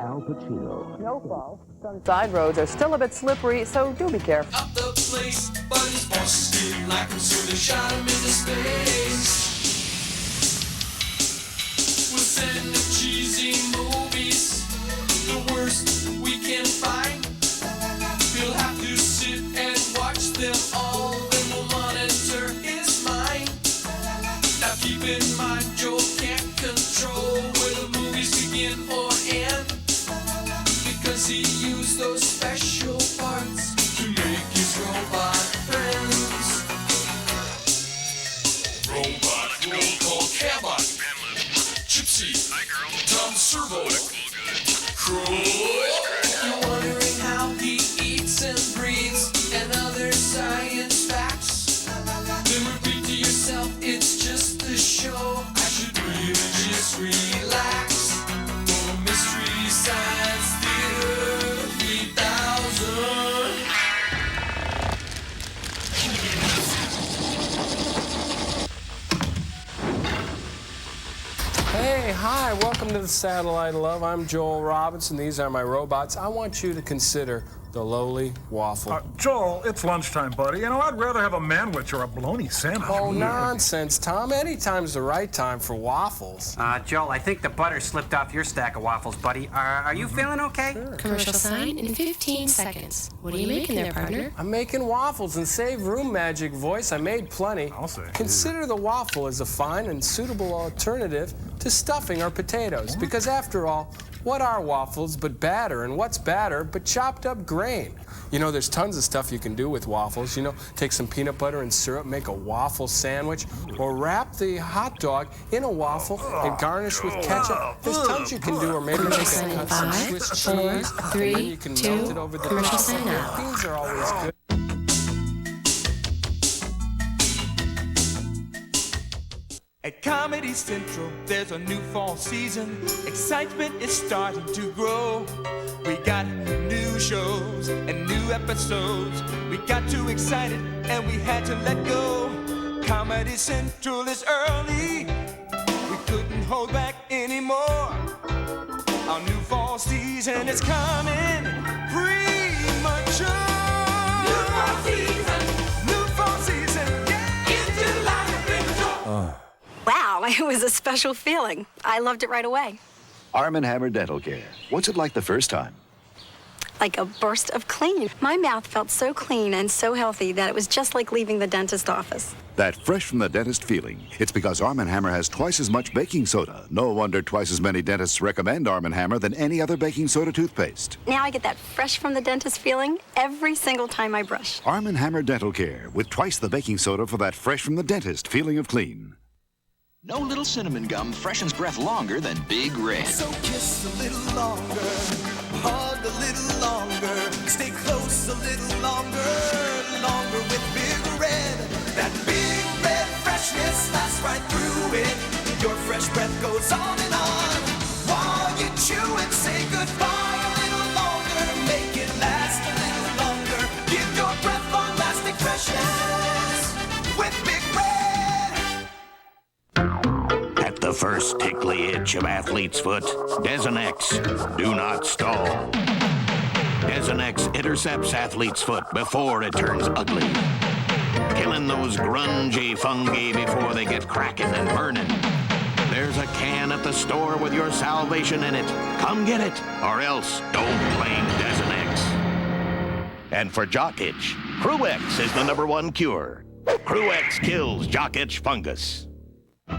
Al Pacino. Snowfall. Some side roads are still a bit slippery, so do be careful. Up the place, but his bosses didn't like him, so they shot him into space. We'll send the cheesy movies, the worst we can find. He'll have to sit and watch them all, then we'll monitor his mind. Now keep in mind, Joel can't control where the movies begin or end, because he used those special parts to make his robot friends. Robot, roll call, cabot, gypsy, Tom Servo, Crow. You're wondering how he eats and breathes and other science facts, then repeat to yourself, it's just a show. I should really just relax. For Mystery Science Theater 3000. Hey, hi, welcome to the Satellite of Love. I'm Joel Robinson. These are my robots. I want you to consider the lowly Waffle. Joel, it's lunchtime, buddy. You know, I'd rather have a manwich or a bologna sandwich. Oh, nonsense, Tom. Anytime's the right time for waffles. Joel, I think the butter slipped off your stack of waffles, buddy. Are you feeling okay? Sure. Commercial sign in 15 seconds. What are you making there, partner? I'm making waffles and save room, magic voice. I made plenty. I'll say. Consider the waffle as a fine and suitable alternative to stuffing or potatoes. Because after all, what are waffles but batter? And what's batter but chopped up grain? You know, there's tons of stuff you can do with waffles. You know, take some peanut butter and syrup, make a waffle sandwich, or wrap the hot dog in a waffle and garnish with ketchup. There's tons you can do, or maybe make some Swiss cheese, and then you can melt it over the top. Beans are always good. At Comedy Central, there's a new fall season. Excitement is starting to grow. We got new shows and new episodes. We got too excited and we had to let go. Comedy Central is early. We couldn't hold back anymore. Our new fall season is coming premature. New fall season. New fall season. Yeah. Into life and premature. Wow, it was a special feeling. I loved it right away. Arm & Hammer Dental Care. What's it like the first time? Like a burst of clean. My mouth felt so clean and so healthy that it was just like leaving the dentist office. That fresh from the dentist feeling. It's because Arm & Hammer has twice as much baking soda. No wonder twice as many dentists recommend Arm & Hammer than any other baking soda toothpaste. Now I get that fresh from the dentist feeling every single time I brush. Arm & Hammer Dental Care with twice the baking soda for that fresh from the dentist feeling of clean. No little cinnamon gum freshens breath longer than Big Red. So kiss a little longer, hug a little longer, stay close a little longer, longer with Big Red. That Big Red freshness lasts right through it. Your fresh breath goes on and on. While you chew and say goodbye a little longer, make it last a little longer. Give your breath long-lasting freshness with Big Red. At the first tickly itch of athlete's foot, Desonex, do not stall. Desonex intercepts athlete's foot before it turns ugly, killing those grungy fungi before they get cracking and burning. There's a can at the store with your salvation in it. Come get it, or else don't blame Desonex. And for jock itch, Crew-X is the #1 cure. Crew-X kills jock itch fungus.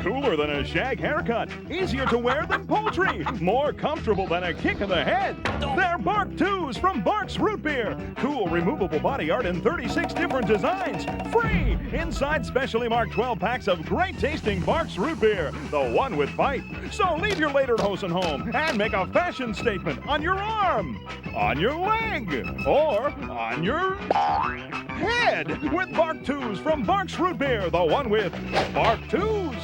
Cooler than a shag haircut, easier to wear than poultry, more comfortable than a kick in the head. They're Bark 2s from Bark's Root Beer. Cool, removable body art in 36 different designs. Free! Inside specially marked 12 packs of great tasting Bark's Root Beer, the one with bite. So leave your lederhosen home and make a fashion statement on your arm, on your leg, or on your head with Bark 2s from Bark's Root Beer, the one with Bark 2s.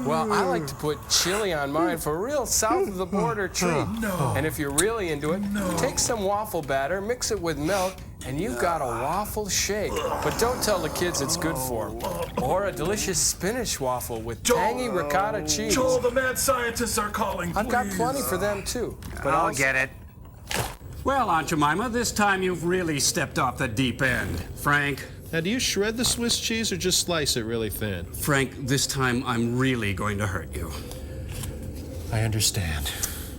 Well, I like to put chili on mine for a real south-of-the-border treat. No. And if you're really into it, take some waffle batter, mix it with milk, And you've got a waffle shake, but don't tell the kids it's good for them. Or a delicious spinach waffle with tangy ricotta cheese. Joel, the mad scientists are calling, I've got plenty for them, too. But I'll get it. Well, Aunt Jemima, this time you've really stepped off the deep end. Frank? Now, do you shred the Swiss cheese or just slice it really thin? Frank, this time I'm really going to hurt you. I understand.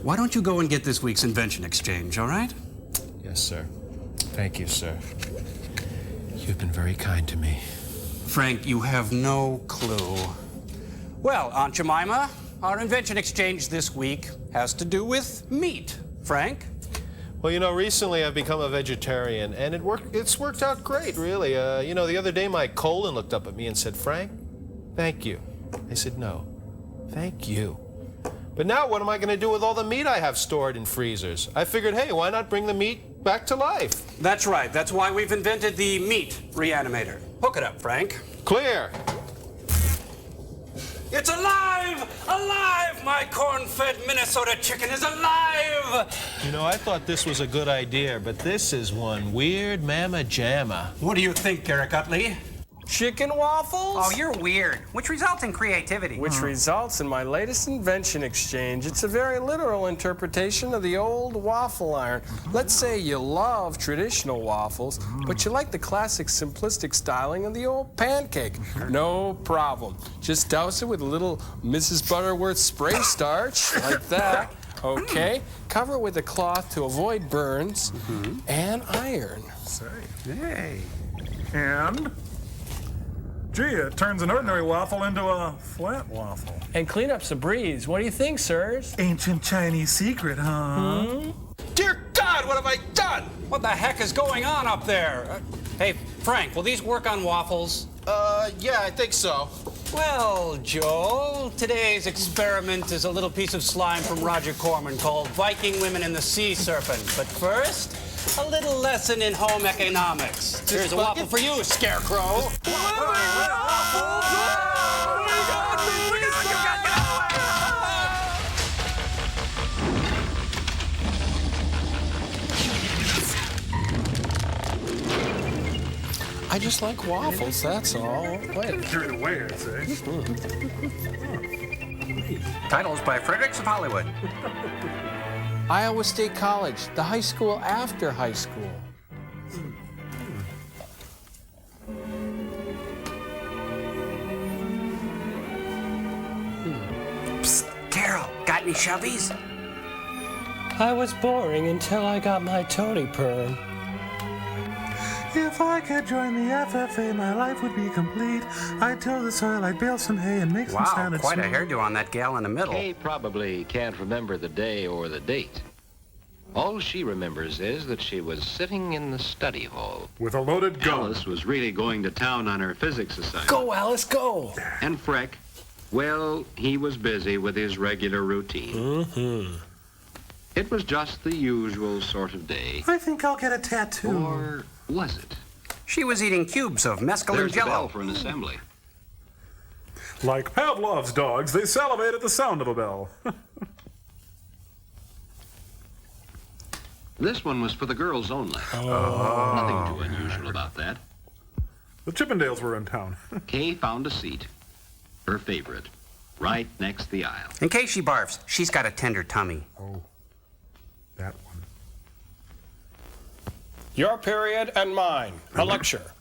Why don't you go and get this week's Invention exchange, all right? Yes, sir. Thank you, sir. You've been very kind to me. Frank, you have no clue. Well, Aunt Jemima, our Invention exchange this week has to do with meat. Frank? Well, you know, recently I've become a vegetarian, and it's worked out great, really. You know, the other day my colon looked up at me and said, Frank, thank you. I said, no, thank you. But now what am I going to do with all the meat I have stored in freezers? I figured, hey, why not bring the meat back to life? That's right. That's why we've invented the meat reanimator. Hook it up, Frank. Clear. It's alive! Alive! My corn-fed Minnesota chicken is alive! You know, I thought this was a good idea, but this is one weird mamma jamma. What do you think, Garrick Utley? Chicken waffles? Oh, you're weird. Which results in creativity. Which results in my latest invention exchange. It's a very literal interpretation of the old waffle iron. Let's say you love traditional waffles, but you like the classic simplistic styling of the old pancake. No problem. Just douse it with a little Mrs. Butterworth spray starch, like that. Okay. Cover it with a cloth to avoid burns, and iron. Hey. And? Gee, it turns an ordinary waffle into a flat waffle. And cleanup's a breeze. What do you think, sirs? Ancient Chinese secret, huh? Dear God, what have I done? What the heck is going on up there? Hey, Frank, will these work on waffles? Yeah, I think so. Well, Joel, today's experiment is a little piece of slime from Roger Corman called Viking Women and the Sea Serpent. But first, a little lesson in home economics. Here's a waffle for you, Scarecrow. I just like waffles, that's all. Wait. Carried away, I'd say. Titles by Fredericks of Hollywood. Iowa State College, the high school after high school. Psst, Carol, got any shovies? I was boring until I got my Tony perm. If I could join the FFA, my life would be complete. I'd till the soil, I'd bale some hay and make some Wow, salad quite a sweet. hairdo on that gal in the middle. Kay probably can't remember the day or the date. All she remembers is that she was sitting in the study hall. With a loaded gun. Alice was really going to town on her physics assignment. Go, Alice, go! And Freck, well, he was busy with his regular routine. It was just the usual sort of day. I think I'll get a tattoo. Or was it? She was eating cubes of mescaline There's the bell jello. for an assembly. Like Pavlov's dogs, they salivate at the sound of a bell. This one was for the girls only. Nothing too unusual about that. The Chippendales were in town. Kay found a seat, her favorite, right next the aisle. In case she barfs, she's got a tender tummy. Oh, that one. Your period and mine. A lecture.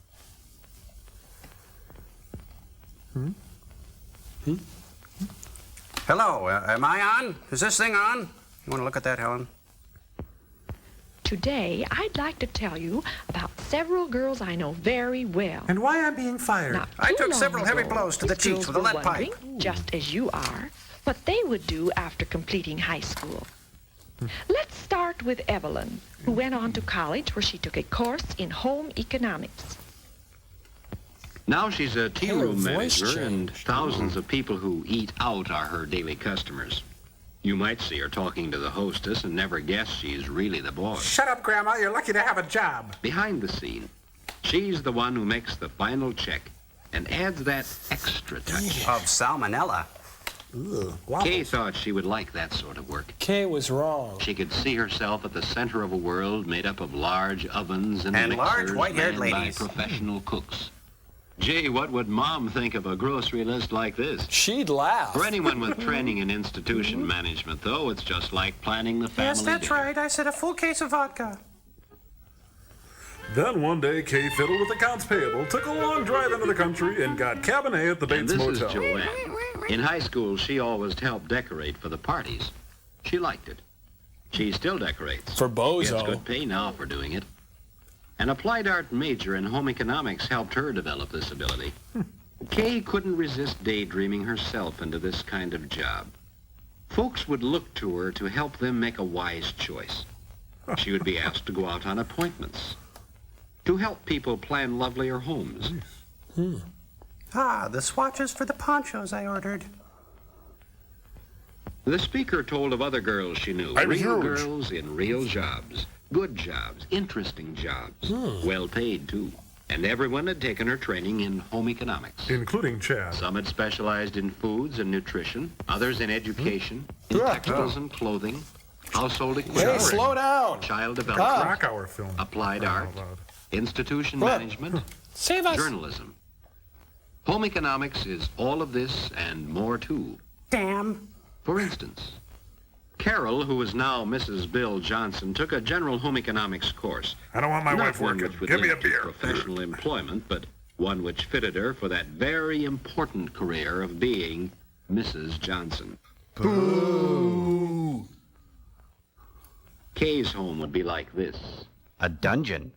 Hello, am I on? Is this thing on? You want to look at that, Helen? Today, I'd like to tell you about several girls I know very well. And why I'm being fired. Now, I took too several long heavy ago, blows to the these cheeks girls with a were lead pipe. wondering, just as you are, what they would do after completing high school. Let's start with Evelyn, who went on to college where she took a course in home economics. Now she's a tea Her room voice manager, and changed. thousands of people who eat out are her daily customers. You might see her talking to the hostess and never guess she's really the boss. Shut up, Grandma. You're lucky to have a job. Behind the scene, she's the one who makes the final check and adds that extra touch. Of salmonella. Kay thought she would like that sort of work. Kay was wrong. She could see herself at the center of a world made up of large ovens and And large mixers white-haired manned by ladies. professional cooks. Gee, what would Mom think of a grocery list like this? She'd laugh. For anyone with training in institution management, though, it's just like planning the family Yes, that's dinner. right. I said a full case of vodka. Then one day, Kay fiddled with accounts payable, took a long drive into the country, and got cabinet at the And Bates this Motel. is Joanne. In high school, she always helped decorate for the parties. She liked it. She still decorates. For Bozo. Gets good pay now for doing it. An applied art major in home economics helped her develop this ability. Kay couldn't resist daydreaming herself into this kind of job. Folks would look to her to help them make a wise choice. She would be asked to go out on appointments, to help people plan lovelier homes. Ah, the swatches for the ponchos I ordered. The speaker told of other girls she knew, I'm real huge. girls in real jobs, good jobs, interesting jobs, well paid too. And everyone had taken her training in home economics. Including Chad. Some had specialized in foods and nutrition, others in education, in textiles and clothing, household equipment, Hey, slow down. child development, Krakauer film. applied Oh, art, loud. institution management, Save us. journalism. Home economics is all of this and more too. Damn. For instance, Carol, who is now Mrs. Bill Johnson, took a general home economics course. I don't want my Not wife one working. which would Give me a lead to beer. professional employment, but one which fitted her for that very important career of being Mrs. Johnson. Boo. Kay's home would be like this. A dungeon.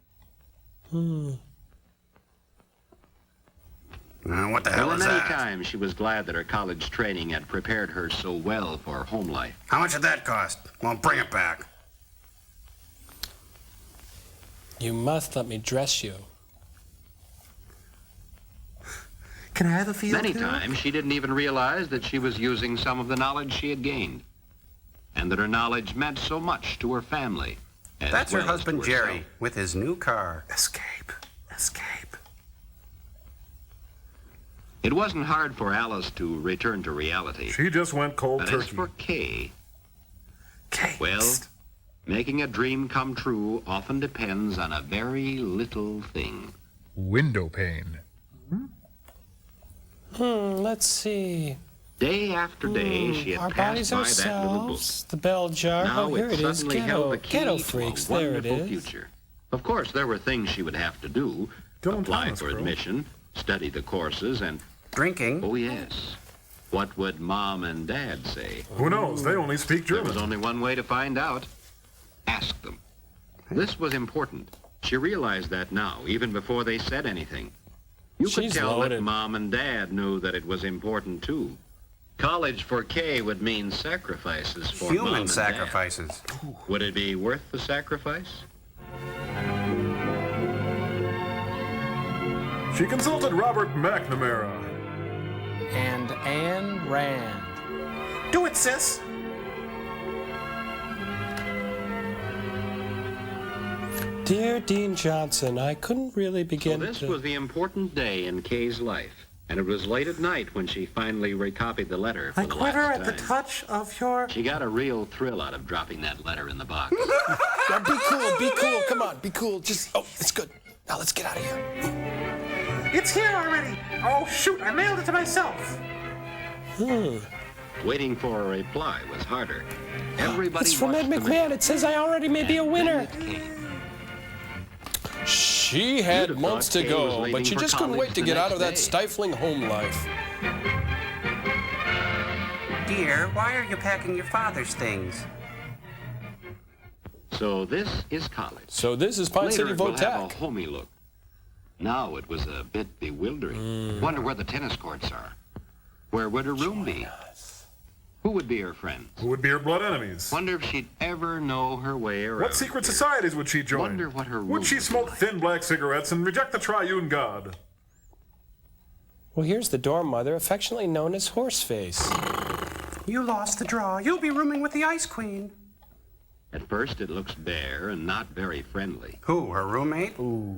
What the hell Well, is many that? times she was glad that her college training had prepared her so well for home life. How much did that cost? Well, bring it back. You must let me dress you. Can I have a feel? Many times she didn't even realize that she was using some of the knowledge she had gained, and that her knowledge meant so much to her family. as That's her well as husband, to herself. Jerry, with his new car. Escape. Escape. It wasn't hard for Alice to return to reality. She just went cold But as turkey. for Kay, Kay. well, making a dream come true often depends on a very little thing. Window pane. Let's see. Day after day, she Our had passed bodies by that little book. ourselves. The bell jar. Now Oh, here it it is. suddenly held the key Ghetto to freaks. a There it wonderful is. future. Of course, there were things she would have to do. Dylan Apply Thomas, for girl. admission, study the courses, and, Drinking. oh yes, what would Mom and Dad say? Who knows? They only speak There was German. only one way to find out. Ask them. This was important. She realized that now, even before they said anything. You could She's tell loaded. that Mom and Dad knew that it was important too. College for Kay would mean sacrifices for Mom Human and Dad. sacrifices. Would it be worth the sacrifice? She consulted Robert McNamara. And Anne Rand. Do it, sis. Dear Dean Johnson, I couldn't really So begin this to... was the important day in Kay's life, and it was late at night when she finally recopied the letter for I the quiver last at the time. touch of your... She got a real thrill out of dropping that letter in the box. Now be cool, be cool. Come on, be cool. Just, oh, it's good. Now let's get out of here. It's here already. Oh, shoot. I mailed it to myself. Waiting for a reply was harder. Everybody It's from Ed watched the McMahon. It says I already may be a and winner. then it came. She You'd had have months thought to Kay was go, leaving but she for just couldn't college wait to the get out next of that day. stifling home life. Dear, why are you packing your father's things? So this is college. So this is Pine Later City it will have a Votac. homey look. Now it was a bit bewildering. Wonder where the tennis courts are. Where would her room be? Who would be her friends? Who would be her blood enemies? Wonder if she'd ever know her way around. What secret here. societies would she join? Wonder what her room Would she would be smoke like. thin black cigarettes and reject the triune God? Well, here's the dorm mother, affectionately known as Horseface. You lost the draw. You'll be rooming with the Ice Queen. At first it looks bare and not very friendly. Who, her roommate? Ooh.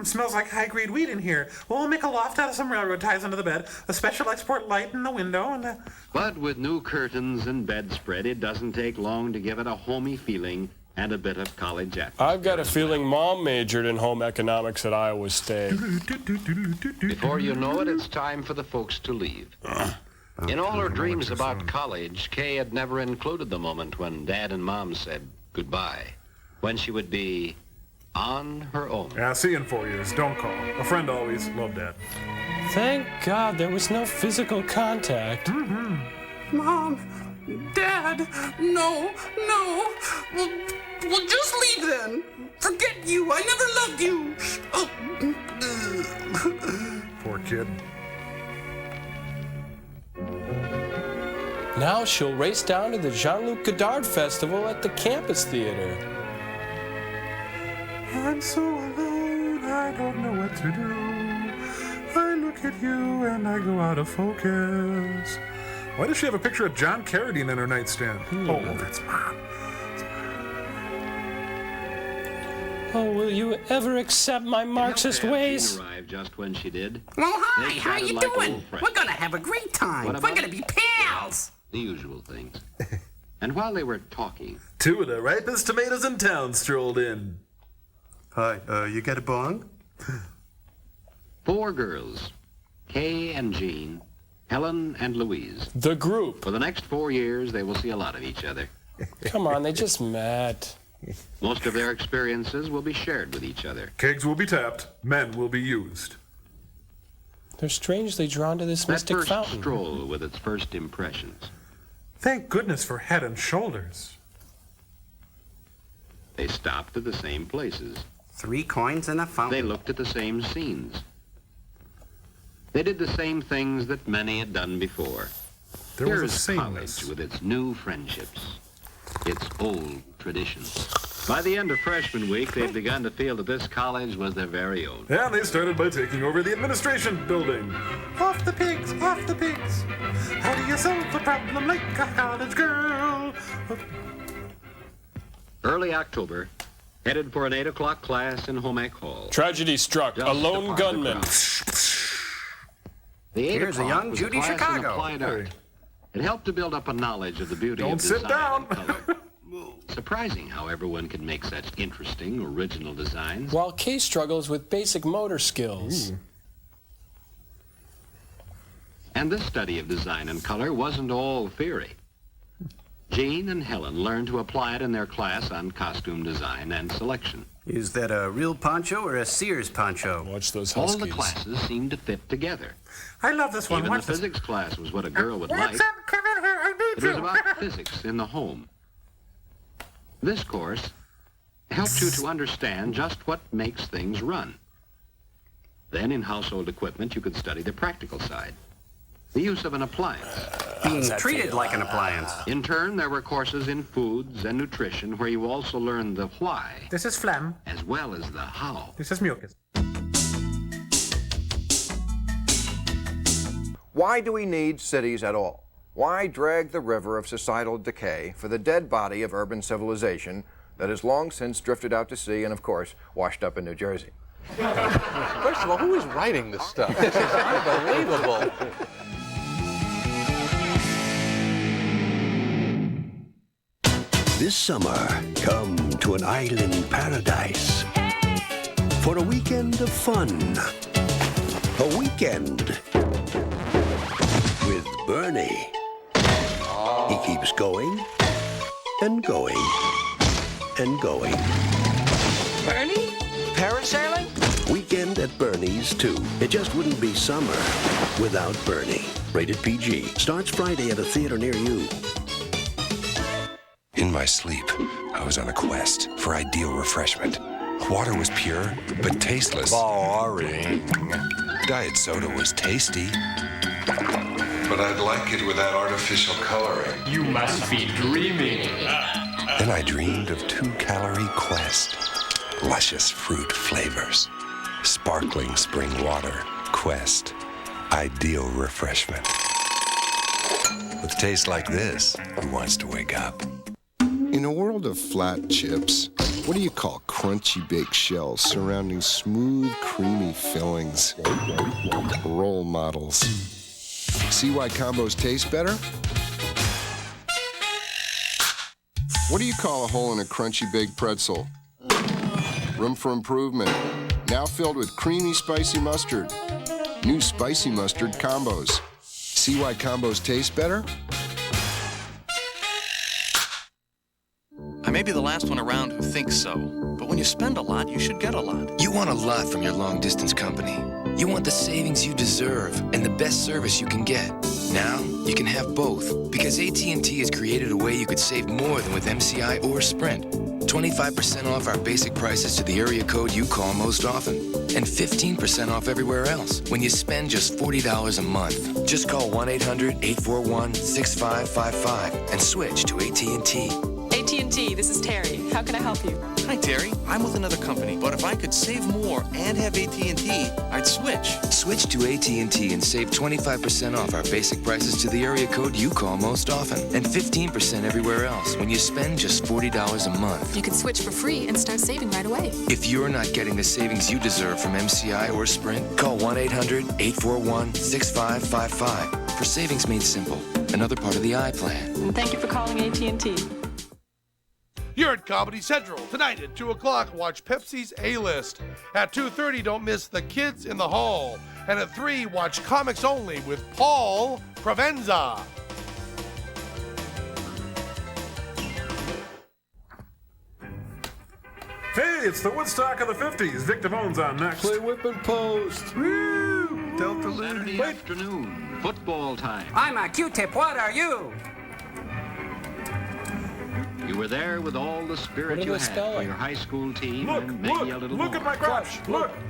Smells like high-grade weed in here. We'll make a loft out of some railroad ties under the bed, a special export light in the window, and But with new curtains and bedspread, it doesn't take long to give it a homey feeling and a bit of college atmosphere. I've got a feeling Mom majored in home economics at Iowa State. Before you know it, it's time for the folks to leave. In all her dreams about college, Kay had never included the moment when Dad and Mom said goodbye, when she would be on her own. Yeah, see you in 4 years. Don't call. A friend always. Love, Dad. Thank God there was no physical contact. Mom, Dad, no. Well, just leave then. Forget you. I never loved you. Poor kid. Now she'll race down to the Jean-Luc Godard Festival at the campus theater. I'm so alone, I don't know what to do. I look at you and I go out of focus. Why does she have a picture of John Carradine in her nightstand? Oh, that's Mom. Oh, will you ever accept my Marxist ways? Jean arrived just when she did. Well, hi, They how you chatted like doing? old friends. We're gonna have a great time. What We're about gonna be pals. The usual things. And while they were talking, two of the ripest tomatoes in town strolled in. Hi, you got a bong? 4 girls, Kay and Jean, Helen and Louise. The group. For the next 4 years, they will see a lot of each other. Come on, they just met. Most of their experiences will be shared with each other. Kegs will be tapped. Men will be used. They're strangely drawn to this That mystic first fountain. stroll with its first impressions. Thank goodness for Head and Shoulders. They stopped at the same places. 3 coins and a fountain. They looked at the same scenes. They did the same things that many had done before. There Here was a is sameness. college with its new friendships, its old traditions. By the end of freshman week, they'd begun to feel that this college was their very own. And they started by taking over the administration building. Off the pigs, off the pigs. How do you solve a problem like a college girl? Early October, headed for an 8 o'clock class in Home Ec Hall. Tragedy struck. A lone gunman. The 8 Here's a o'clock young was Judy class in Chicago. applied art. It helped to build up a knowledge of the beauty Don't of sit design down. and color. Surprising how everyone could make such interesting, original designs. While Kay struggles with basic motor skills. And this study of design and color wasn't all theory. Jean and Helen learned to apply it in their class on costume design and selection. Is that a real poncho or a Sears poncho? Watch those All huskies. the classes seemed to fit together. I love this one. Even the Watch this. physics class was what a girl would like. What's up? Come in here. I need It was you. about physics in the home. This course helped you to understand just what makes things run. Then in household equipment, you could study the practical side. The use of an appliance. Being treated like an appliance. In turn, there were courses in foods and nutrition where you also learned the why This is phlegm. as well as the how. This is mucus. Why do we need cities at all? Why drag the river of societal decay for the dead body of urban civilization that has long since drifted out to sea and, of course, washed up in New Jersey? First of all, who is writing this stuff? This is unbelievable. This summer, come to an island paradise for a weekend of fun. A weekend with Bernie. He keeps going and going and going. Bernie? Parasailing? Weekend at Bernie's, too. It just wouldn't be summer without Bernie. Rated PG. Starts Friday at a theater near you. In my sleep, I was on a quest for ideal refreshment. Water was pure, but tasteless. Boring. Diet soda was tasty, but I'd like it without artificial coloring. You must be dreaming. Then I dreamed of 2 Calorie Quest. Luscious fruit flavors. Sparkling spring water. Quest. Ideal refreshment. With taste like this, who wants to wake up? In a world of flat chips, What do you call crunchy baked shells surrounding smooth, creamy fillings? Role models. See why combos taste better? What do you call a hole in a crunchy baked pretzel? Room for improvement. Now filled with creamy spicy mustard. New spicy mustard combos. See why combos taste better? I may be the last one around who thinks so, but when you spend a lot, you should get a lot. You want a lot from your long-distance company. You want the savings you deserve and the best service you can get. Now, you can have both, because AT&T has created a way you could save more than with MCI or Sprint. 25% off our basic prices to the area code you call most often, and 15% off everywhere else when you spend just $40 a month. Just call 1-800-841-6555 and switch to AT&T. AT&T, this is Terry. How can I help you? Hi, Terry. I'm with another company, but if I could save more and have AT&T, I'd switch. Switch to AT&T and save 25% off our basic prices to the area code you call most often, and 15% everywhere else when you spend just $40 a month. You can switch for free and start saving right away. If you're not getting the savings you deserve from MCI or Sprint, call 1-800-841-6555. For savings made simple, another part of the I plan. And thank you for calling AT&T. You're at Comedy Central. Tonight at 2 o'clock, watch Pepsi's A-List. At 2:30, don't miss The Kids in the Hall. And at 3, watch Comics Only with Paul Provenza. Hey, it's the Woodstock of the 50s. Vic Devone's on next. Play whip and post. Woo! Delta Saturday afternoon, football time. I'm a Q-tip. What are you? You were there with all the spirit you had for your high school team and maybe a little Look more. at my crotch! Look at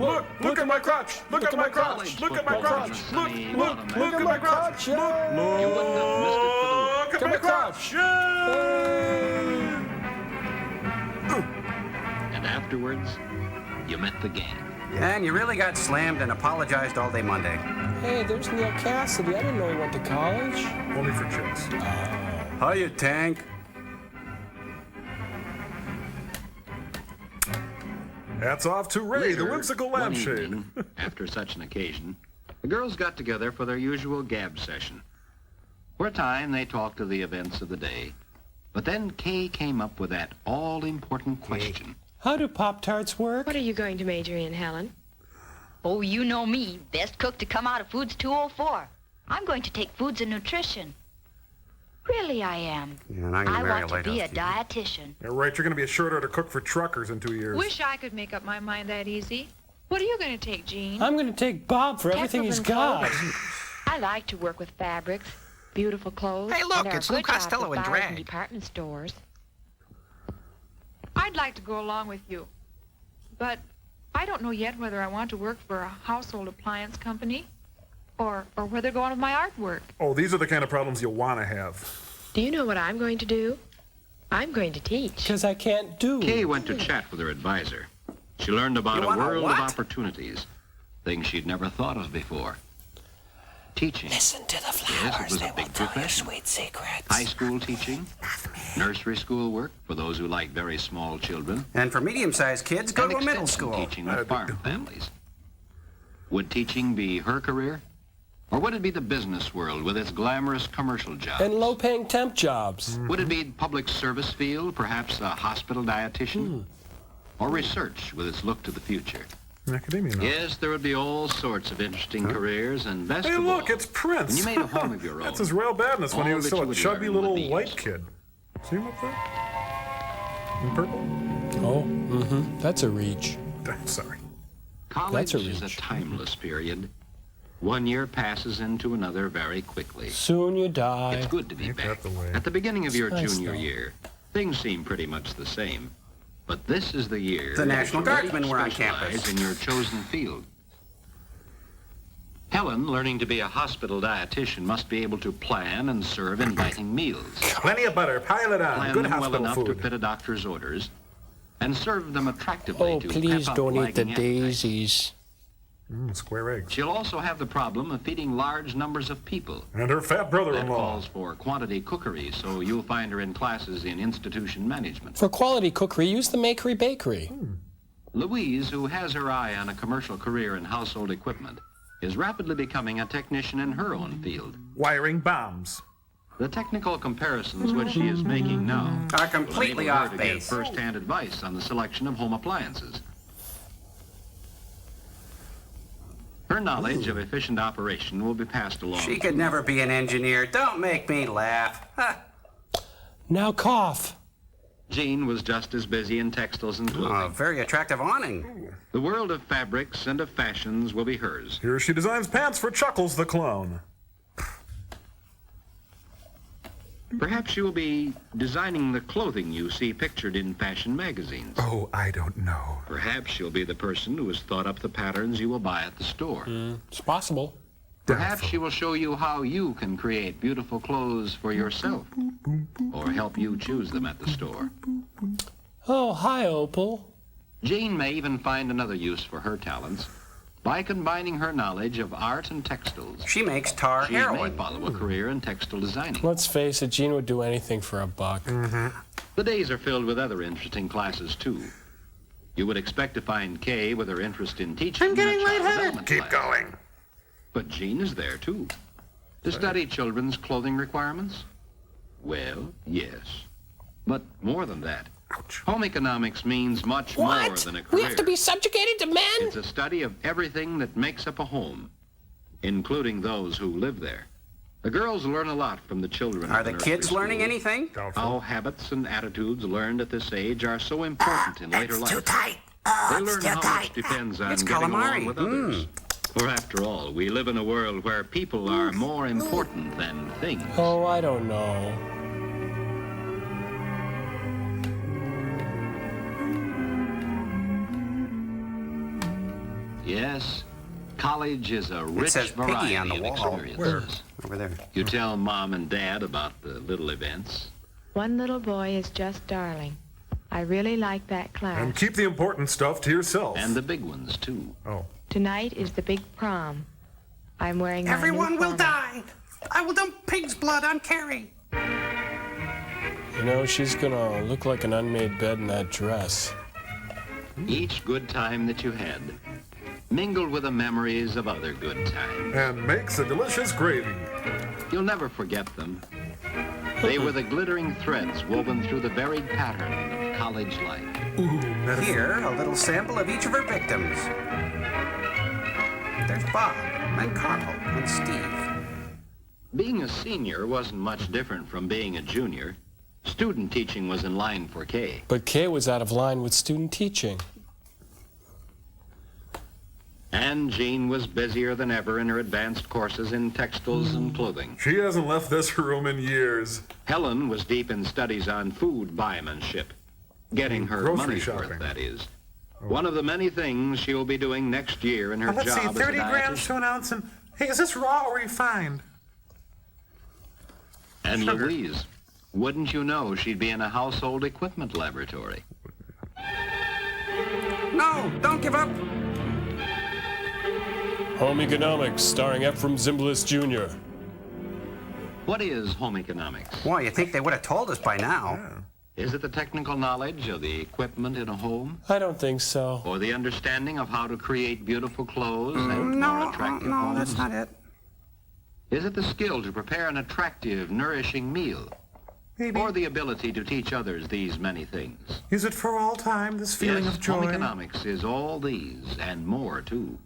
my crotch! Look at my crotch! Look at my crotch! Look at my crotch! You wouldn't have missed it for the world. Look at my crotch! And afterwards, you met the gang. And you really got slammed and apologized all day Monday. Hey, there's Neil Cassidy. I didn't know he went to college. Only for chicks. Hiya, Tank. Hats off to Ray, Later, the whimsical one lampshade. evening, after such an occasion, the girls got together for their usual gab session. For a time, they talked of the events of the day. But then Kay came up with that all-important question. How do Pop-Tarts work? What are you going to major in, Helen? Oh, you know me. Best cook to come out of Foods 204. I'm going to take Foods and Nutrition. Really, I am. Yeah, and I'm gonna I marry want a to be a lighthouse dietitian. You're right, you're going to be a short order cook for truckers in 2 years. Wish I could make up my mind that easy. What are you going to take, Jean? I'm going to take Bob for everything he's got. I like to work with fabrics, beautiful clothes. Hey, look, and there it's are Lou good jobs Costello with in buyers drag. department stores. I'd like to go along with you. But I don't know yet whether I want to work for a household appliance company or whether go on with my artwork. Oh, these are the kind of problems you'll want to have. Do you know what I'm going to do? I'm going to teach. Because I can't do. Kay went to chat with her advisor. She learned about You a want a world of what? opportunities, things she'd never thought of before. Teaching. Listen to the Yes, flowers. it was They a big will tell you profession. sweet secrets. High school teaching, nursery school work for those who like very small children, And for medium-sized kids, go and to a middle extension school. teaching with farm families. Would teaching be her career? Or would it be the business world with its glamorous commercial jobs? And low-paying temp jobs. Would it be public service field, perhaps a hospital dietitian? Or research with its look to the future? Academia, no. Yes, there would be all sorts of interesting careers, and best Hey, of look, all, it's Prince. when you made a home of your own. That's his real badness when he all was that still you a would chubby learn little would be white useful. kid. See him up there? In purple? Oh, that's a reach. Sorry. College That's a is a reach. timeless period. 1 year passes into another very quickly. Soon you die. It's good to be back. the way. At the beginning of your It's nice, junior though. year, things seem pretty much the same. But this is the year The that National you're ready Guardsmen to were on specialize campus. in your chosen field. Helen, learning to be a hospital dietitian, must be able to plan and serve inviting meals. Plenty of butter. Pile it on. Plan Good them well hospital enough to food. fit a doctor's orders, and serve them attractively Oh, to please pep up don't eat the lagging appetite. daisies. Square eggs. She'll also have the problem of feeding large numbers of people. And her fat That brother-in-law. calls for quantity cookery, so you'll find her in classes in institution management. For quality cookery, use the Makery Bakery. Louise, who has her eye on a commercial career in household equipment, is rapidly becoming a technician in her own field. Wiring bombs. The technical comparisons which she is making now are completely will enable her off to base. give first-hand advice on the selection of home appliances. Her knowledge of efficient operation will be passed along. She could never be an engineer. Don't make me laugh. Now cough. Jean was just as busy in textiles and clothing. Oh, very attractive awning. The world of fabrics and of fashions will be hers. Here she designs pants for Chuckles the clone. Perhaps she will be designing the clothing you see pictured in fashion magazines. Oh, I don't know. Perhaps she'll be the person who has thought up the patterns you will buy at the store. It's possible. Perhaps she will show you how you can create beautiful clothes for yourself, or help you choose them at the store. Oh, hi, Opal. Jean may even find another use for her talents by combining her knowledge of art and textiles. She makes tar She heroin. may follow a career in textile designing. Let's face it, Jean would do anything for a buck. The days are filled with other interesting classes, too. You would expect to find Kay with her interest in teaching. I'm getting in a child lightheaded. development Keep class. going. But Jean is there, too. To study children's clothing requirements? Well, yes. But more than that. Home economics means much more than a career. We have to be subjugated to men? It's a study of everything that makes up a home, including those who live there. The girls learn a lot from the children. Are at the nursery kids learning school. anything? How habits and attitudes learned at this age are so important in later life. Too tight. They learn how much depends on It's getting calamari. along with others. For after all, we live in a world where people are more important than things. Oh, I don't know. Yes, college is a rich says Piggy variety on the of wall. experiences. Over there. You tell Mom and Dad about the little events. One little boy is just darling. I really like that class. And keep the important stuff to yourself. And the big ones, too. Oh. Tonight is the big prom. I'm wearing my Everyone new will formal. die. I will dump pig's blood on Carrie. You know, she's gonna look like an unmade bed in that dress. Each good time that you had, mingled with the memories of other good times. And makes a delicious gravy. You'll never forget them. They were the glittering threads woven through the varied pattern of college life. Here, a little sample of each of her victims. There's Bob, and Carl, and Steve. Being a senior wasn't much different from being a junior. Student teaching was in line for Kay. But Kay was out of line with student teaching. And Jean was busier than ever in her advanced courses in textiles and clothing. She hasn't left this room in years. Helen was deep in studies on food buymanship. Getting her Grocery money's shopping. worth, that is. One of the many things she'll be doing next year in her Let's job see, as a 30 grams dietitian. to an ounce. And hey, is this raw or refined? And Sugar. Louise, wouldn't you know she'd be in a household equipment laboratory? No, don't give up. Home Economics, starring Ephraim Zimbalist Jr. What is home economics? Why, you'd think they would have told us by now. Is it the technical knowledge of the equipment in a home? I don't think so. Or the understanding of how to create beautiful clothes and more attractive No, homes? that's not it. Is it the skill to prepare an attractive, nourishing meal? Maybe. Or the ability to teach others these many things? Is it for all time, this feeling Yes, of joy? home economics is all these and more, too.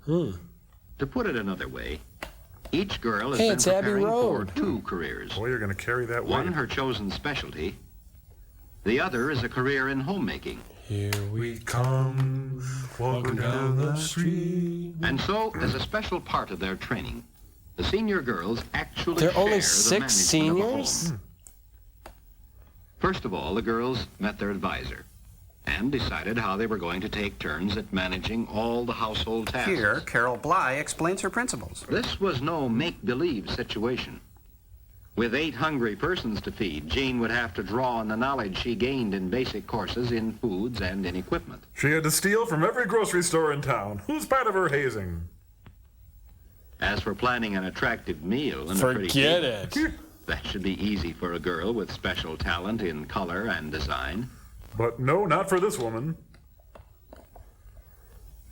To put it another way, each girl has Hey, been it's Abbey preparing for Road. 2 careers. Boy, you're going to carry that One, weight. her chosen specialty. The other is a career in homemaking. Here We come walking down the street. And so, as a special part of their training, the senior girls actually There are only share the 6 management of a seniors? home. First of all, the girls met their advisor and decided how they were going to take turns at managing all the household tasks. Here, Carol Bly explains her principles. This was no make-believe situation. With 8 hungry persons to feed, Jean would have to draw on the knowledge she gained in basic courses in foods and in equipment. She had to steal from every grocery store in town. Who's part of her hazing? As for planning an attractive meal and a pretty Forget table, it. that should be easy for a girl with special talent in color and design. But no, not for this woman.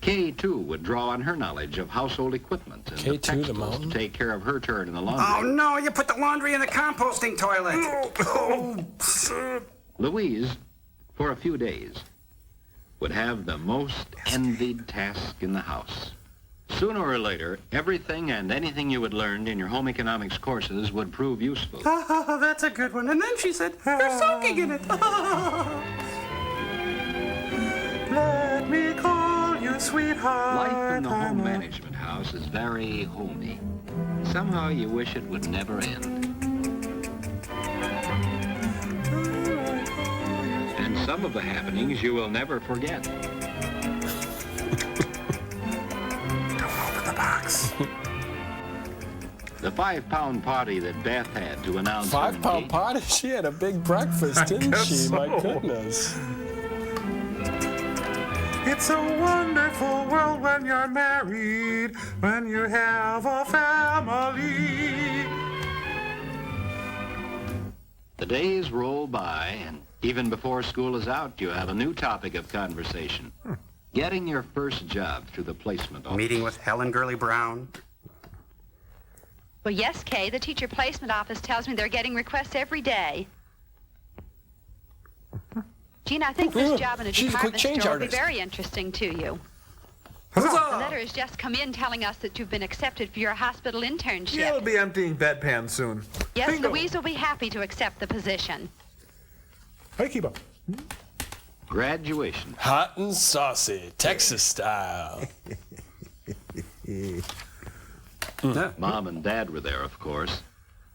Kay, too, would draw on her knowledge of household equipment and the textiles to take care of her turn in the laundry. Oh, no, you put the laundry in the composting toilet. Louise, for a few days, would have the most envied task in the house. Sooner or later, everything and anything you had learned in your home economics courses would prove useful. Oh, that's a good one. And then she said, you're soaking in it. Let me call you sweetheart. Life in the home management house is very homey. Somehow you wish it would never end. And some of the happenings you will never forget. Don't open the box. The 5-pound party that Beth had to announce her 5-pound party? She had a big breakfast, didn't she? So. My goodness. It's a wonderful world when you're married, when you have a family. The days roll by, and even before school is out, you have a new topic of conversation. Getting your first job through the placement office. Meeting with Helen Gurley Brown. Well, yes, Kay, the teacher placement office tells me they're getting requests every day. Gene, I think this job in a department store will be very interesting to you. The letter has just come in telling us that you've been accepted for your hospital internship. Yeah, we'll be emptying bedpans soon. Yes, Bingo. Louise will be happy to accept the position. Hey, keep up. Graduation. Hot and saucy, Texas style. Mom and Dad were there, of course.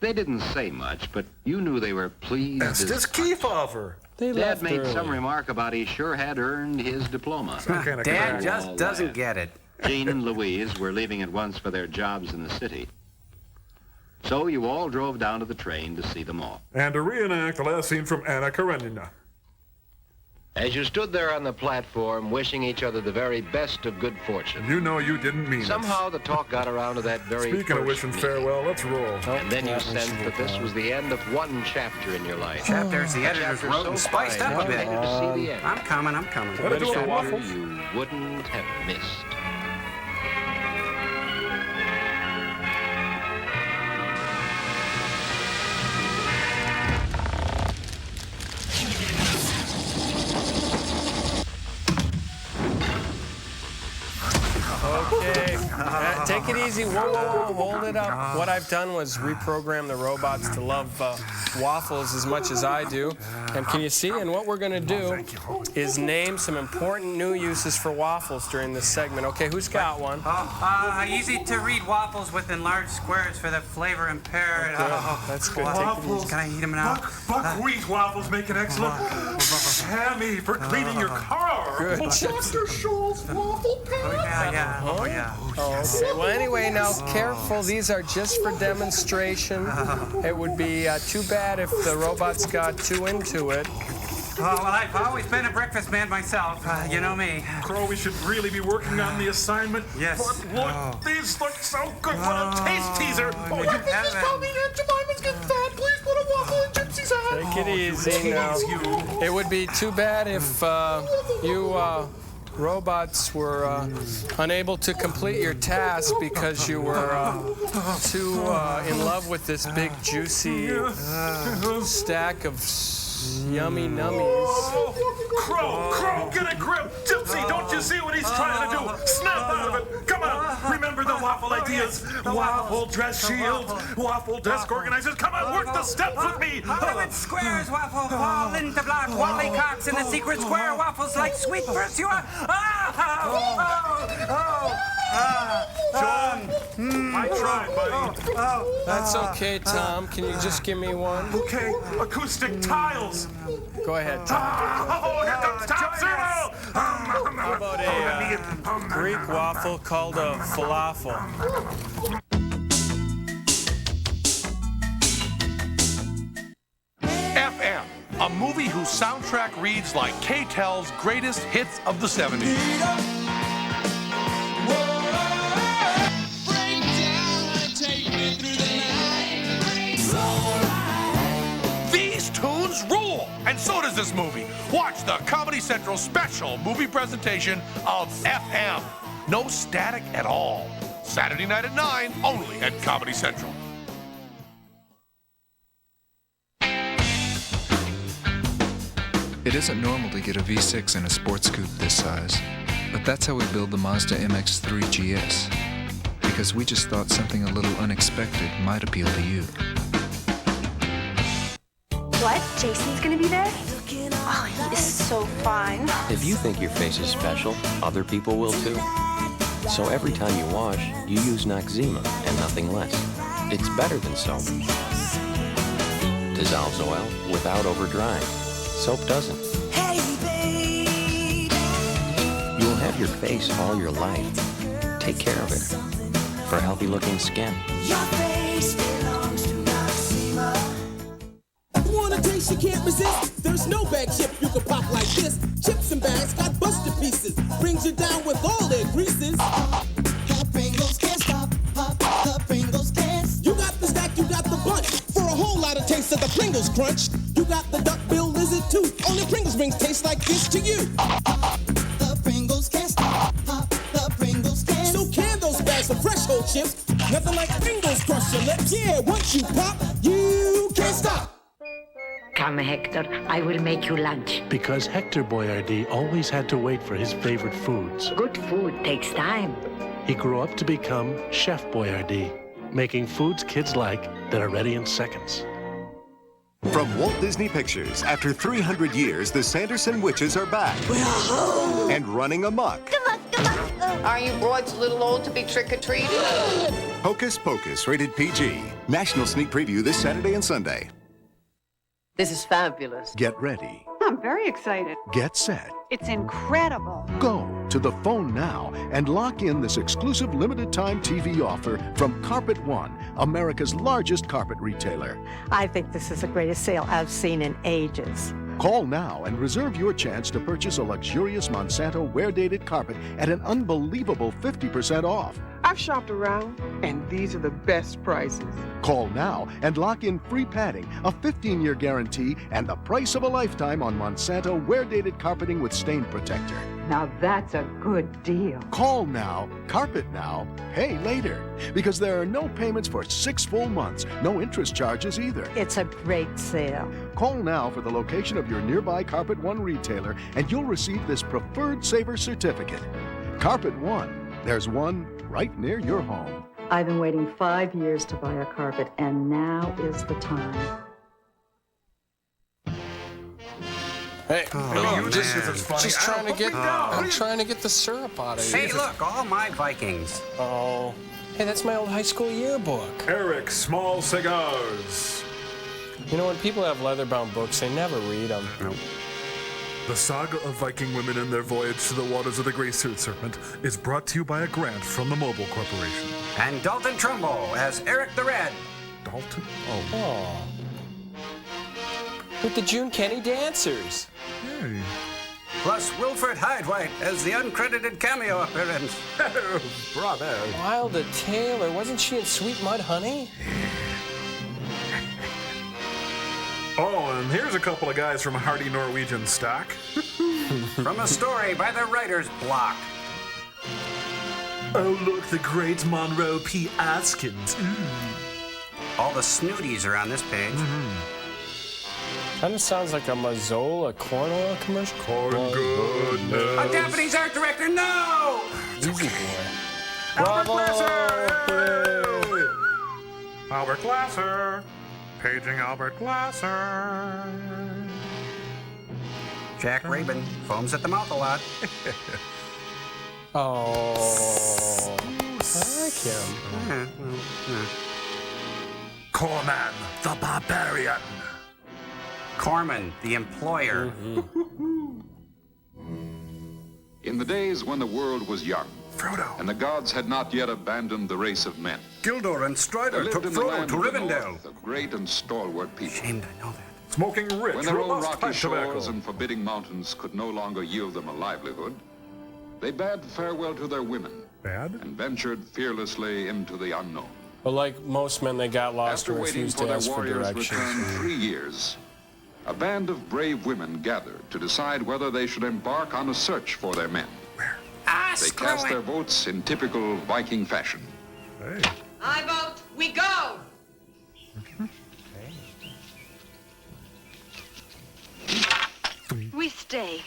They didn't say much, but you knew they were pleased. That's as just Kiefer. Dad made some remark about he sure had earned his diploma. Dad just doesn't get it. Jean and Louise were leaving at once for their jobs in the city. So you all drove down to the train to see them off. And to reenact the last scene from Anna Karenina. As you stood there on the platform, wishing each other the very best of good fortune. You know you didn't mean Somehow the talk got around to that very Speaking of first wishing meeting. farewell, let's roll. And then you sensed that this was the end of one chapter in your life. Chapters the editors wrote and spiced up a bit. To see the end. I'm coming. A chapter you wouldn't have missed. Okay, take it easy. Whoa, hold it up. What I've done was reprogram the robots to love waffles as much as I do. And can you see? And what we're going to do is name some important new uses for waffles during this segment. Okay, who's got one? Easy to read waffles with enlarged squares for the flavor impaired. That's good. Waffles. Can I eat them now? Buckwheat waffles make an excellent Sammy for cleaning your car. Good. Dr. Scholl's waffle pad. Okay, well, anyway, now careful. These are just for demonstration. It would be too bad if the robots got too into it. Oh, well, I've always been a breakfast man myself. You know me. Crow, we should really be working on the assignment. Yes. But look, these look so good. What a taste teaser. Oh, you please tell me Aunt Jemima's getting fat. Please put a waffle in Gypsy's eye. Take it easy now. It would be too bad if you robots were unable to complete your task because you were too in love with this big juicy stack of yummy nummies. Crow, get a grip. Gypsy, don't you see what he's trying to do? Snap out of it. Come on. Remember the waffle ideas. Waffle dress shields. Waffle desk organizers. Come on, work the steps with me. Lemon squares, waffle, fall into block, Wally Cox in the secret square, waffles like sweet pursuer. John, I tried, buddy. That's okay, Tom. Can you just give me one? Okay, acoustic tiles. Go ahead, Tom. Oh, here comes Top Zero. How about a Greek waffle called a falafel? FM, a movie whose soundtrack reads like K-Tel's greatest hits of the 70s. and so does this movie. Watch the Comedy Central special movie presentation of FM. No static at all. Saturday night at 9, only at Comedy Central. It isn't normal to get a V6 in a sports coupe this size, but that's how we build the Mazda MX-3 GS. Because we just thought something a little unexpected might appeal to you. What? Jason's gonna be there? Oh, he is so fine. If you think your face is special, other people will too. So every time you wash, you use Noxzema and nothing less. It's better than soap. Dissolves oil without over-drying. Soap doesn't. Hey, baby. You'll have your face all your life. Take care of it. For healthy-looking skin. Your face belongs to Noxzema. Want a taste you can't resist? There's no bag chip you can pop like this. Chips and bags got busted pieces. Brings you down with all their greases. The Pringles can't stop. The Pringles can't stop. You got the stack, you got the bunch. For a whole lot of taste of the Pringles crunch. You got the duck-billed lizard too. Only Pringles rings taste like this to you. The Pringles can't stop. The Pringles can't stop. So can those bags of fresh whole chips. Nothing like Pringles crush your lips. Yeah, once you pop, you can't stop. Come, Hector, I will make you lunch. Because Hector Boyardee always had to wait for his favorite foods. Good food takes time. He grew up to become Chef Boyardee, making foods kids like that are ready in seconds. From Walt Disney Pictures, after 300 years, the Sanderson witches are back. We're home. And running amok. Are you broads a little old to be trick-or-treating? Hocus Pocus, rated PG. National sneak preview this Saturday and Sunday. This is fabulous. Get ready. I'm very excited. Get set. It's incredible. Go to the phone now and lock in this exclusive limited-time TV offer from Carpet One, America's largest carpet retailer. I think this is the greatest sale I've seen in ages. Call now and reserve your chance to purchase a luxurious Monsanto wear-dated carpet at an unbelievable 50% off. I've shopped around, and these are the best prices. Call now and lock in free padding, a 15-year guarantee, and the price of a lifetime on Monsanto wear-dated carpeting with stain protector. Now that's a good deal. Call now, carpet now, pay later. Because there are no payments for 6 full months, no interest charges either. It's a great sale. Call now for the location of your nearby Carpet One retailer, and you'll receive this Preferred Saver certificate. Carpet One, there's one right near your home. I've been waiting 5 years to buy a carpet, and now is the time. Hey, Oh, just trying to get. I'm trying to get the syrup out of you. Hey, look, all my Vikings. Oh, hey, that's my old high school yearbook. Eric, small cigars. You know, when people have leather-bound books, they never read them. Nope. The saga of Viking women and their voyage to the waters of the Great Serpent is brought to you by a grant from the Mobile Corporation. And Dalton Trumbo as Eric the Red. Dalton? Oh. With the June Kenny dancers. Hey. Plus Wilfred Hydewhite as the uncredited cameo appearance. Bravo. Wilda Taylor, wasn't she in Sweet Mud Honey? Oh, and here's a couple of guys from Hardy Norwegian stock. From a story by the writer's block. Oh, look, the great Monroe P. Askins. All the snooties are on this page. Kind of sounds like a Mazzola corn oil commercial. Corn goodness. A Japanese art director, no! Easy boy. Albert Bravo! Glasser! Albert Glasser. Paging Albert Glasser. Jack Rabin foams at the mouth a lot. Oh, I like him. Corman, the barbarian. Corman, the employer. In the days when the world was young, Frodo, and the gods had not yet abandoned the race of men, Gildor and Strider there took lived in the Frodo land to of the Rivendell. north, a great and stalwart people. Shamed I know that. Smoking rich, When their own robust rocky pipe shores tobacco. and forbidding mountains could no longer yield them a livelihood, they bade farewell to their women and ventured fearlessly into the unknown. But like most men, they got lost After and waiting refused for to their ask for warriors' directions. return 3 years, a band of brave women gathered to decide whether they should embark on a search for their men. They cast their votes in typical Viking fashion. Hey. I vote we go. We stay.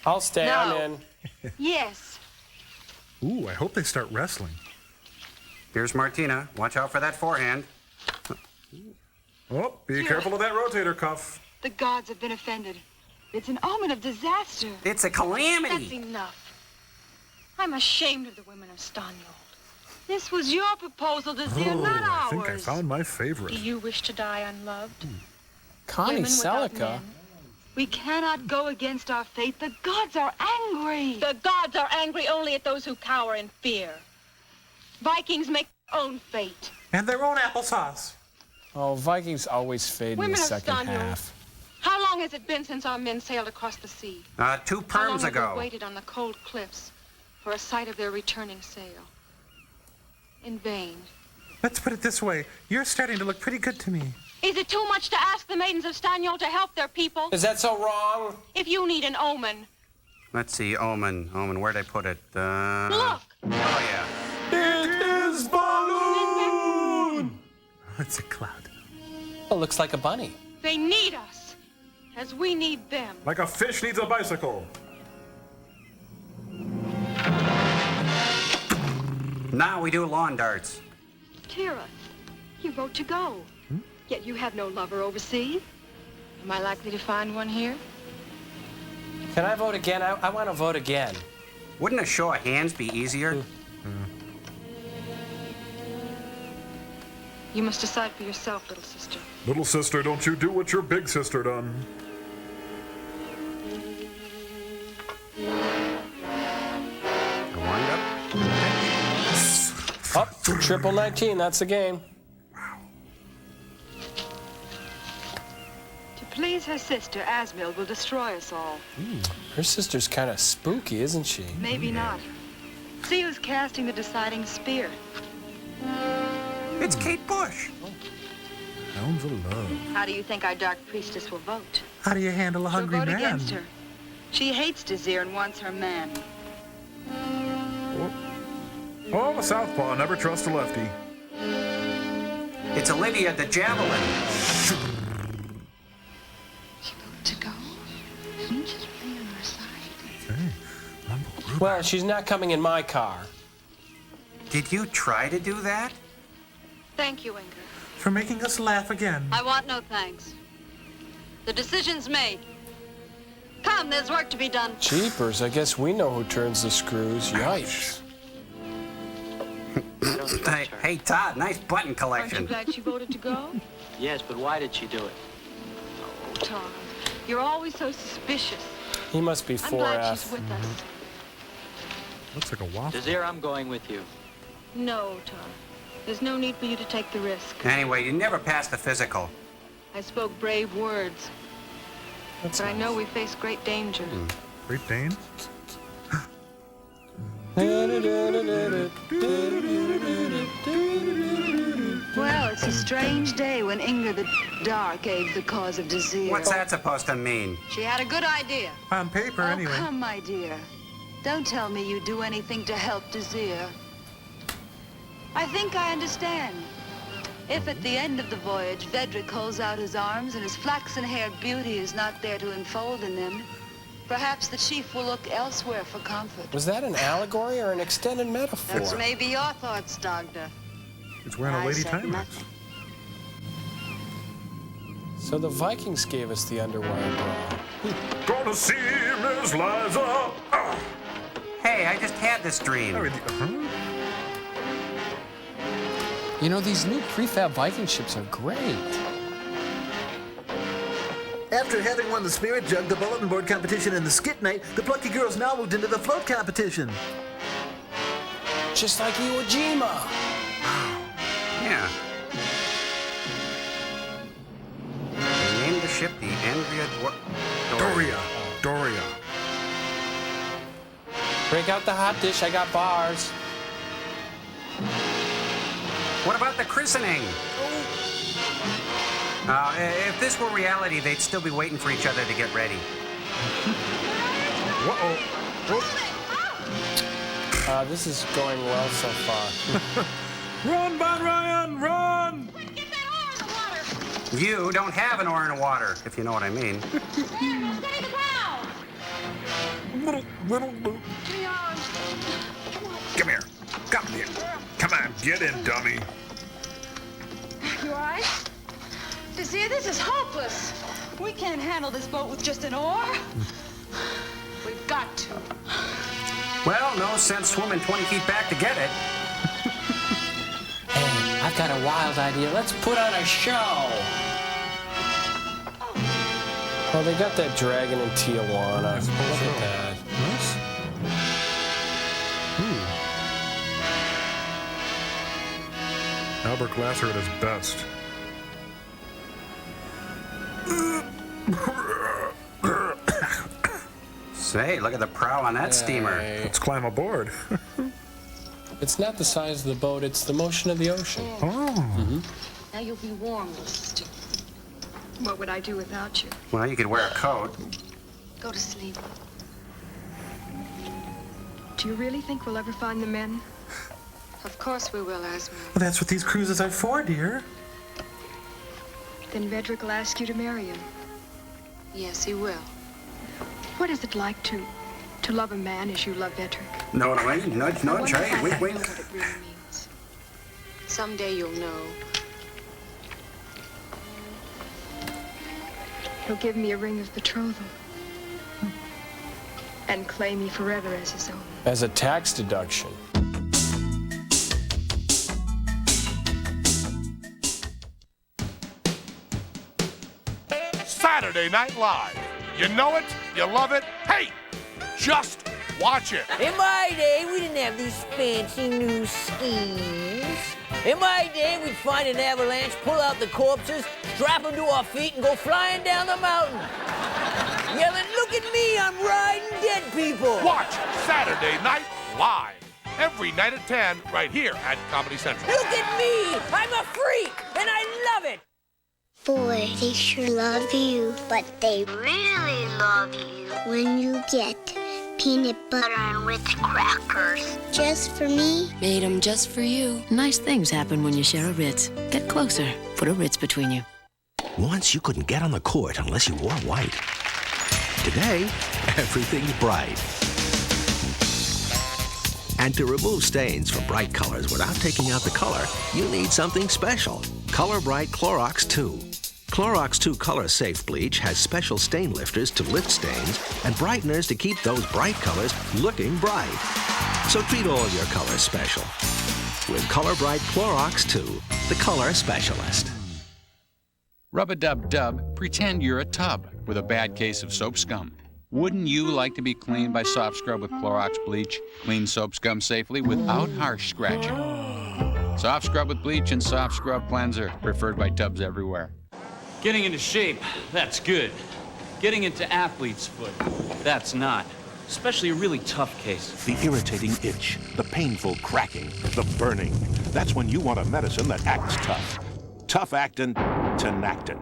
I'll stay. No. I'm in. Yes. Ooh, I hope they start wrestling. Here's Martina. Watch out for that forehand. Oh, be careful of that rotator cuff. The gods have been offended. It's an omen of disaster. It's a calamity. That's enough. I'm ashamed of the women of Stanyol. This was your proposal, Desir, not ours. I think I found my favorite. Do you wish to die unloved? Connie Women without Celica. men. We cannot go against our fate. The gods are angry. The gods are angry only at those who cower in fear. Vikings make their own fate. And their own applesauce. Oh, Vikings always fade Women in the of second Stanyol. half. How long has it been since our men sailed across the sea? 2 How long perms have ago. we waited on the cold cliffs for a sight of their returning sail? In vain. Let's put it this way. You're starting to look pretty good to me. Is it too much to ask the maidens of Stanyol to help their people? Is that so wrong? If you need an omen. Let's see, omen. Omen, where'd I put it? Look! Oh, yeah. It is balloon! It's a cloud. Oh, looks like a bunny. They need us, as we need them. Like a fish needs a bicycle. Now we do lawn darts. Tira, you vote to go. Yet you have no lover overseas. Am I likely to find one here? Can I vote again? I want to vote again. Wouldn't a show of hands be easier? You must decide for yourself, little sister. Little sister, don't you do what your big sister done. Wind up. Up, triple 19, that's the game. To please her sister, Asmil will destroy us all. Her sister's kind of spooky, isn't she? Maybe not. See who's casting the deciding spear. It's Kate Bush. Hounds of love. How do you think our dark priestess will vote? How do you handle a She'll hungry vote man? against her. She hates Desir and wants her man. Oh, a southpaw. Never trust a lefty. It's Olivia the Javelin. To go? She's really on our side. Well, she's not coming in my car. Did you try to do that? Thank you, Inger. For making us laugh again. I want no thanks. The decision's made. Come, there's work to be done. Jeepers, I guess we know who turns the screws. Yikes. Hey, Todd, nice button Aren't collection. you glad she voted to go? Yes, but why did she do it? Oh, Tom, you're always so suspicious. He must be I'm glad 4F. she's with us. Looks like a waffle. Desir, I'm going with you. No, Tom. There's no need for you to take the risk. Anyway, you never passed the physical. I spoke brave words. That's but I know we face great danger. Great Dane? Well, it's a strange day when Inger the Dark aids the cause of Desir. What's that supposed to mean? She had a good idea. On paper, Oh, anyway. come, my dear. Don't tell me you do anything to help Desir. I think I understand. If at the end of the voyage, Vedrick holds out his arms and his flaxen-haired beauty is not there to enfold in them, perhaps the chief will look elsewhere for comfort. Was that an allegory or an extended metaphor? That's maybe your thoughts, Doctor. It's wearing a I Lady said Timex. nothing. So the Vikings gave us the underwire bra. Gonna see Miss Liza. Ah. Hey, I just had this dream. You know, these new prefab Viking ships are great. After having won the Spirit Jug, the Bulletin Board competition, and the Skit Night, the Plucky Girls now moved into the Float competition. Just like Iwo Jima. Yeah. They named the ship the Doria. Doria. Break out the hot dish, I got bars. What about the christening? If this were reality, they'd still be waiting for each other to get ready. This is going well so far. Run, Bon Ryan, run! You don't have an oar in the water, if you know what I mean. Come here. Come here. Come on, get in, dummy. You all right? Desir, this is hopeless. We can't handle this boat with just an oar. We've got to. Well, no sense swimming 20 feet back to get it. Hey, I've got a wild idea. Let's put on a show. Well, they got that dragon in Tijuana. Look at that. Nice. Albert Glasser at his best. Say, look at the prow on that steamer. Let's climb aboard. It's not the size of the boat, it's the motion of the ocean. Oh. Now you'll be warm, Mr. What would I do without you? Well, you could wear a coat. Go to sleep. Do you really think we'll ever find the men? Of course we will, Asma. Well, that's what these cruises are for, dear. Then Vedrick will ask you to marry him. Yes, he will. What is it like to love a man as you love Vedrick? No, nudge, right? Wink, wink. What it really means. Someday you'll know. He'll give me a ring of betrothal and claim me forever as his own. As a tax deduction. Saturday Night Live. You know it, you love it. Hey, just watch it. In my day, we didn't have these fancy new schemes. In my day, we'd find an avalanche, pull out the corpses, strap them to our feet, and go flying down the mountain. Yelling, look at me, I'm riding dead people. Watch Saturday Night Live. Every night at 10, right here at Comedy Central. Look at me, I'm a freak, and I love it. Boy, they sure love you, but they really love you when you get peanut butter and Ritz crackers. Just for me? Made them just for you. Nice things happen when you share a Ritz. Get closer. Put a Ritz between you. Once you couldn't get on the court unless you wore white. Today, everything's bright. And to remove stains from bright colors without taking out the color, you need something special. Color Bright Clorox 2. Clorox 2 Color Safe Bleach has special stain lifters to lift stains and brighteners to keep those bright colors looking bright. So treat all your colors special with Color Bright Clorox 2, the color specialist. Rub-a-dub-dub, pretend you're a tub with a bad case of soap scum. Wouldn't you like to be cleaned by soft scrub with Clorox bleach? Clean soap scum safely without harsh scratching. Soft scrub with bleach and soft scrub cleanser, preferred by tubs everywhere. Getting into shape, that's good. Getting into athlete's foot, that's not. Especially a really tough case. The irritating itch, the painful cracking, the burning. That's when you want a medicine that acts tough. Tough-actin' Tinactin.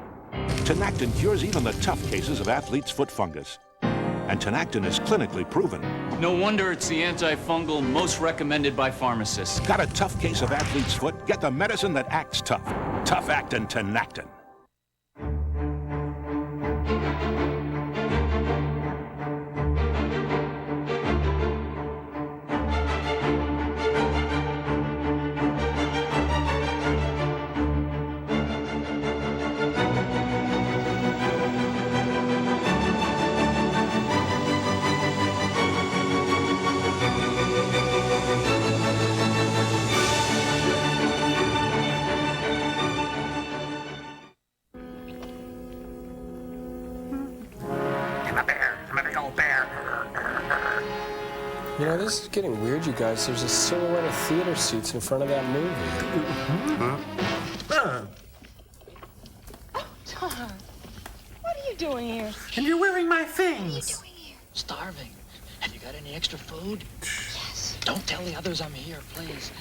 Tinactin cures even the tough cases of athlete's foot fungus. And Tinactin is clinically proven. No wonder it's the antifungal most recommended by pharmacists. Got a tough case of athlete's foot? Get the medicine that acts tough. Tough-actin' Tinactin. You know, this is getting weird, you guys. There's a silhouette of theater seats in front of that movie. Oh, Tom, what are you doing here? And you're wearing my things. Starving. Have you got any extra food? Yes. Don't tell the others I'm here, please.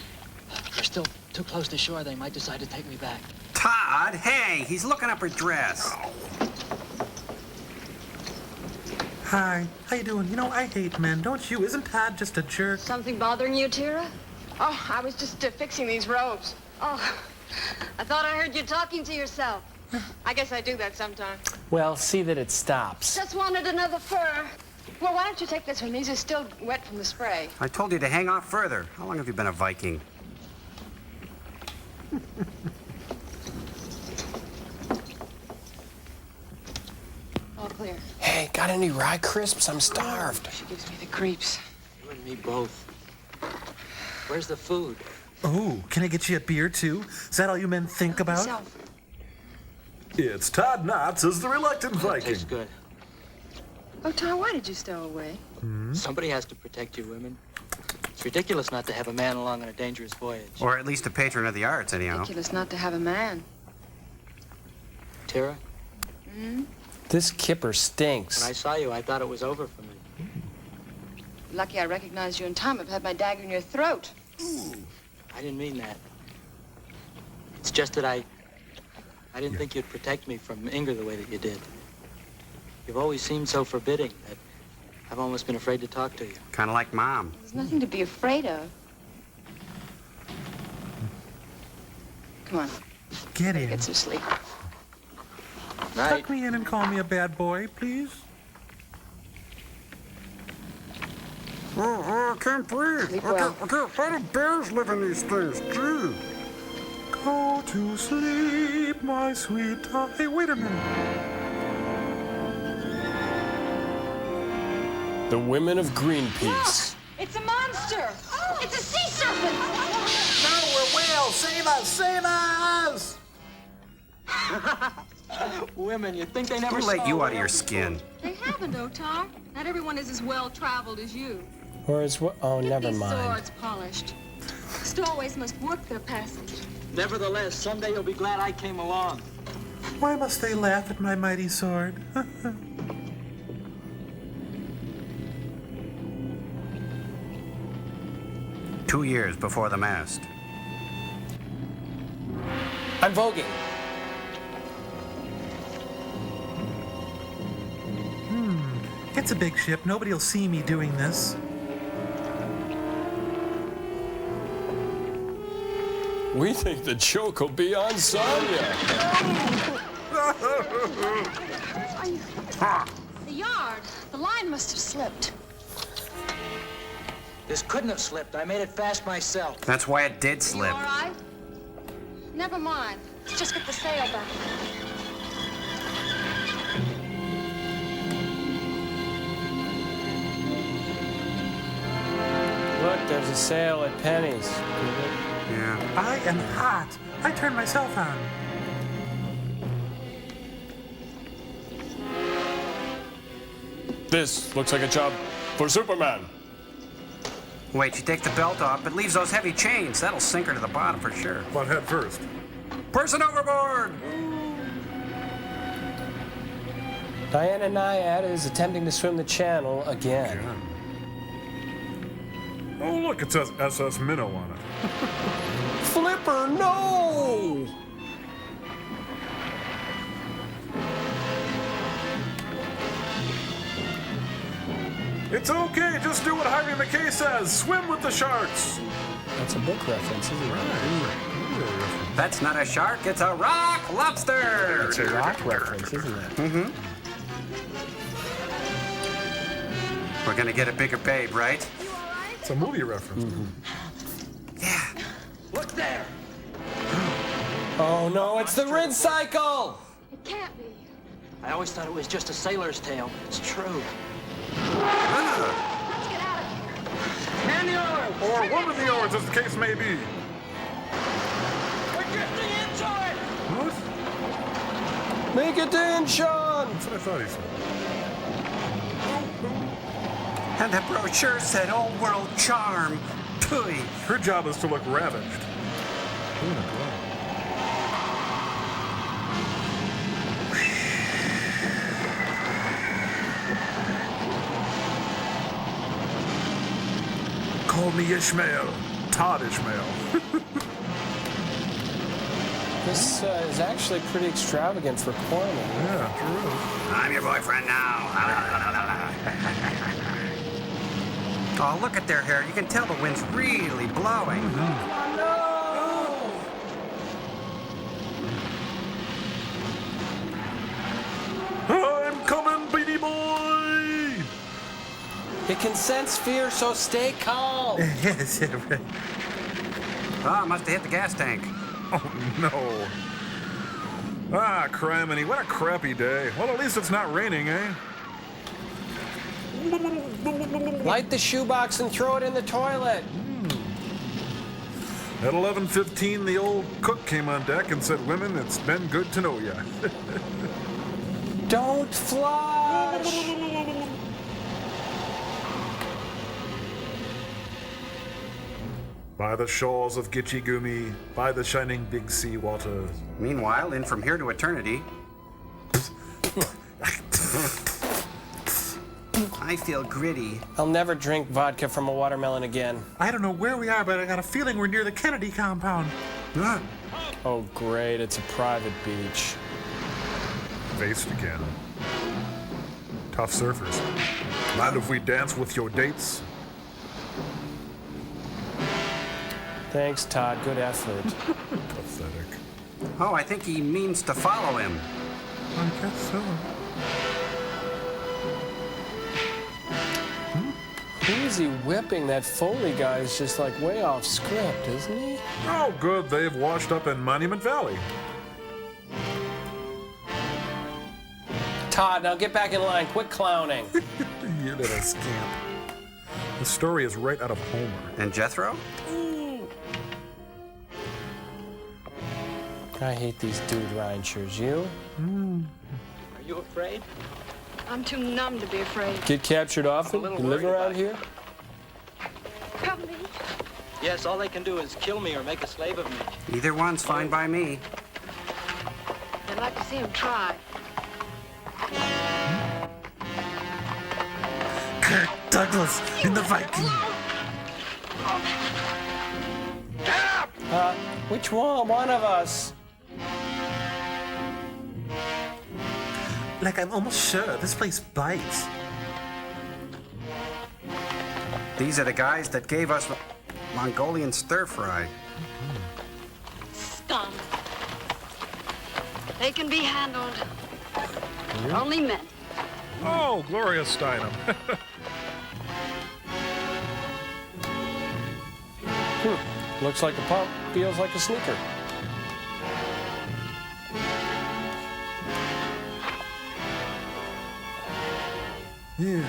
If they're still too close to shore, they might decide to take me back. Todd, hey, he's looking up her dress. Hi, how you doing? You know, I hate men, don't you? Isn't Todd just a jerk? Something bothering you, Tira? Oh, I was just fixing these robes. Oh, I thought I heard you talking to yourself. I guess I do that sometimes. Well, see that it stops. Just wanted another fur. Well, why don't you take this one? These are still wet from the spray. I told you to hang off further. How long have you been a Viking? All clear. Hey, got any rye crisps? I'm starved. She gives me the creeps. You and me both. Where's the food? Oh, can I get you a beer, too? Is that all you men think about? Yourself. It's Todd Knotts as the reluctant Viking. Tastes good. Oh, Tom, why did you stow away? Somebody has to protect you women. It's ridiculous not to have a man along on a dangerous voyage. Or at least a patron of the arts, anyhow. Ridiculous not to have a man. Tira, This kipper stinks. when I saw you, I thought it was over for me. Lucky I recognized you in time. I've had my dagger in your throat. I didn't mean that. It's just that I didn't think you'd protect me from Inger the way that you did. You've always seemed so forbidding that I've almost been afraid to talk to you. Kind of like Mom. There's nothing to be afraid of. Come on, Get in. get some sleep. Tuck me in and call me a bad boy, please. Oh, I can't breathe. Sleep well. How do bears live in these things? Gee. Go to sleep, my sweet Todd. Hey, wait a minute. The women of Greenpeace. It's a monster! It's a sea serpent! No, we're whales! Save us! Save us! Women, you'd think they never Who saw let you a out of your whale skin? They haven't, Otar. Not everyone is as well-traveled as you. Or is what? Oh, never These mind. swords polished. Stowaways must work their passage. before. Nevertheless, someday you'll be glad I came along. Why must they laugh at my mighty sword? 2 years before the mast. I'm voguing. It's a big ship. Nobody'll see me doing this. We think the joke will be on Sonya. The yard. The line must have slipped. This couldn't have slipped. I made it fast myself. That's why it did You slip. all right? Never mind. Let's just get the sail back. Look, there's a sale at Penny's. Yeah. I am hot. I turned myself on. This looks like a job for Superman. Wait, she takes the belt off, but leaves those heavy chains. That'll sink her to the bottom for sure. But head first. Person overboard! Diana Nyad is attempting to swim the channel again. Oh, look, it says SS Minnow on it. Flipper, no! It's okay, just do what Harvey McKay says. Swim with the sharks. That's a book reference, isn't it? That's not a shark, it's a rock lobster! It's a rock reference, isn't it? Mm-hmm. We're gonna get a bigger babe, right? It's a movie reference. Yeah. Look there! Oh no, it's the rid cycle! It can't be. I always thought it was just a sailor's tale. It's true. Let's get out of here. Man the oars! Or woman the oars, as the case may be. We're drifting into it! What? Make it in, Sean! That's what I thought he said. And the brochure said old world charm. Tui. Her job is to look ravaged. Call me Ishmael. Todd Ishmael. This is actually pretty extravagant for corn. Yeah, true. I'm your boyfriend now. Oh, look at their hair. You can tell the wind's really blowing. I'm coming, baby boy! It can sense fear, so stay calm. Yes, yeah, right. Oh, must have hit the gas tank. Oh, no. Ah, criminy, what a crappy day. Well, at least it's not raining, eh? Light the shoebox and throw it in the toilet. At 11:15, the old cook came on deck and said, "Women, it's been good to know ya." Don't flush! By the shores of Gitchigumi, by the shining big sea waters. Meanwhile, in From Here to Eternity, I feel gritty. I'll never drink vodka from a watermelon again. I don't know where we are, but I got a feeling we're near the Kennedy compound. Oh, great, it's a private beach. Faced again. Tough surfers. Mind if we dance with your dates? Thanks, Todd. Good effort. Pathetic. Oh, I think he means to follow him. I guess so. Who is he whipping? That Foley guy is just like way off script, isn't he? Oh, good. They've washed up in Monument Valley. Todd, now get back in line. Quit clowning. You little scamp. The story is right out of Homer. And Jethro? I hate these dude ranchers. You? Are you afraid? I'm too numb to be afraid. Get captured often? You live around here? Company? Yes, all they can do is kill me or make a slave of me. Either one's fine by me. I'd like to see him try. Kirk Douglas in the Viking. Which one? One of us. Like, I'm almost sure this place bites. These are the guys that gave us Mongolian stir-fry. Scum. They can be handled. They're only men. Oh, Gloria Steinem. Looks like a pump, feels like a sneaker. Yeah.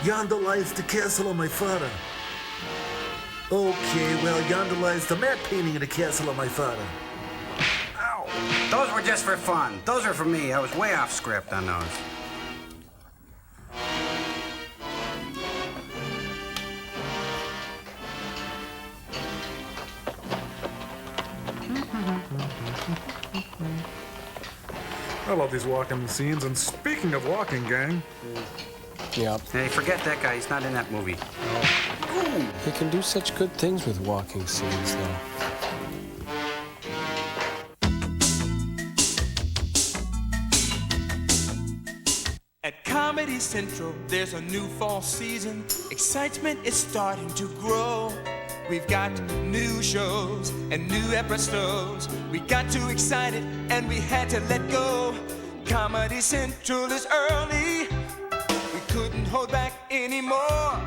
Yonder lies the castle of my father. Okay, well, yonder lies the matte painting of the castle of my father. Ow! Those were just for fun. Those are for me. I was way off script on those. I love these walking scenes, and speaking of walking, gang. Yep. Hey, forget that guy. He's not in that movie. They can do such good things with walking scenes, though. At Comedy Central, there's a new fall season. Excitement is starting to grow. We've got new shows and new episodes. We got too excited and we had to let go. Comedy Central is early. We couldn't hold back anymore.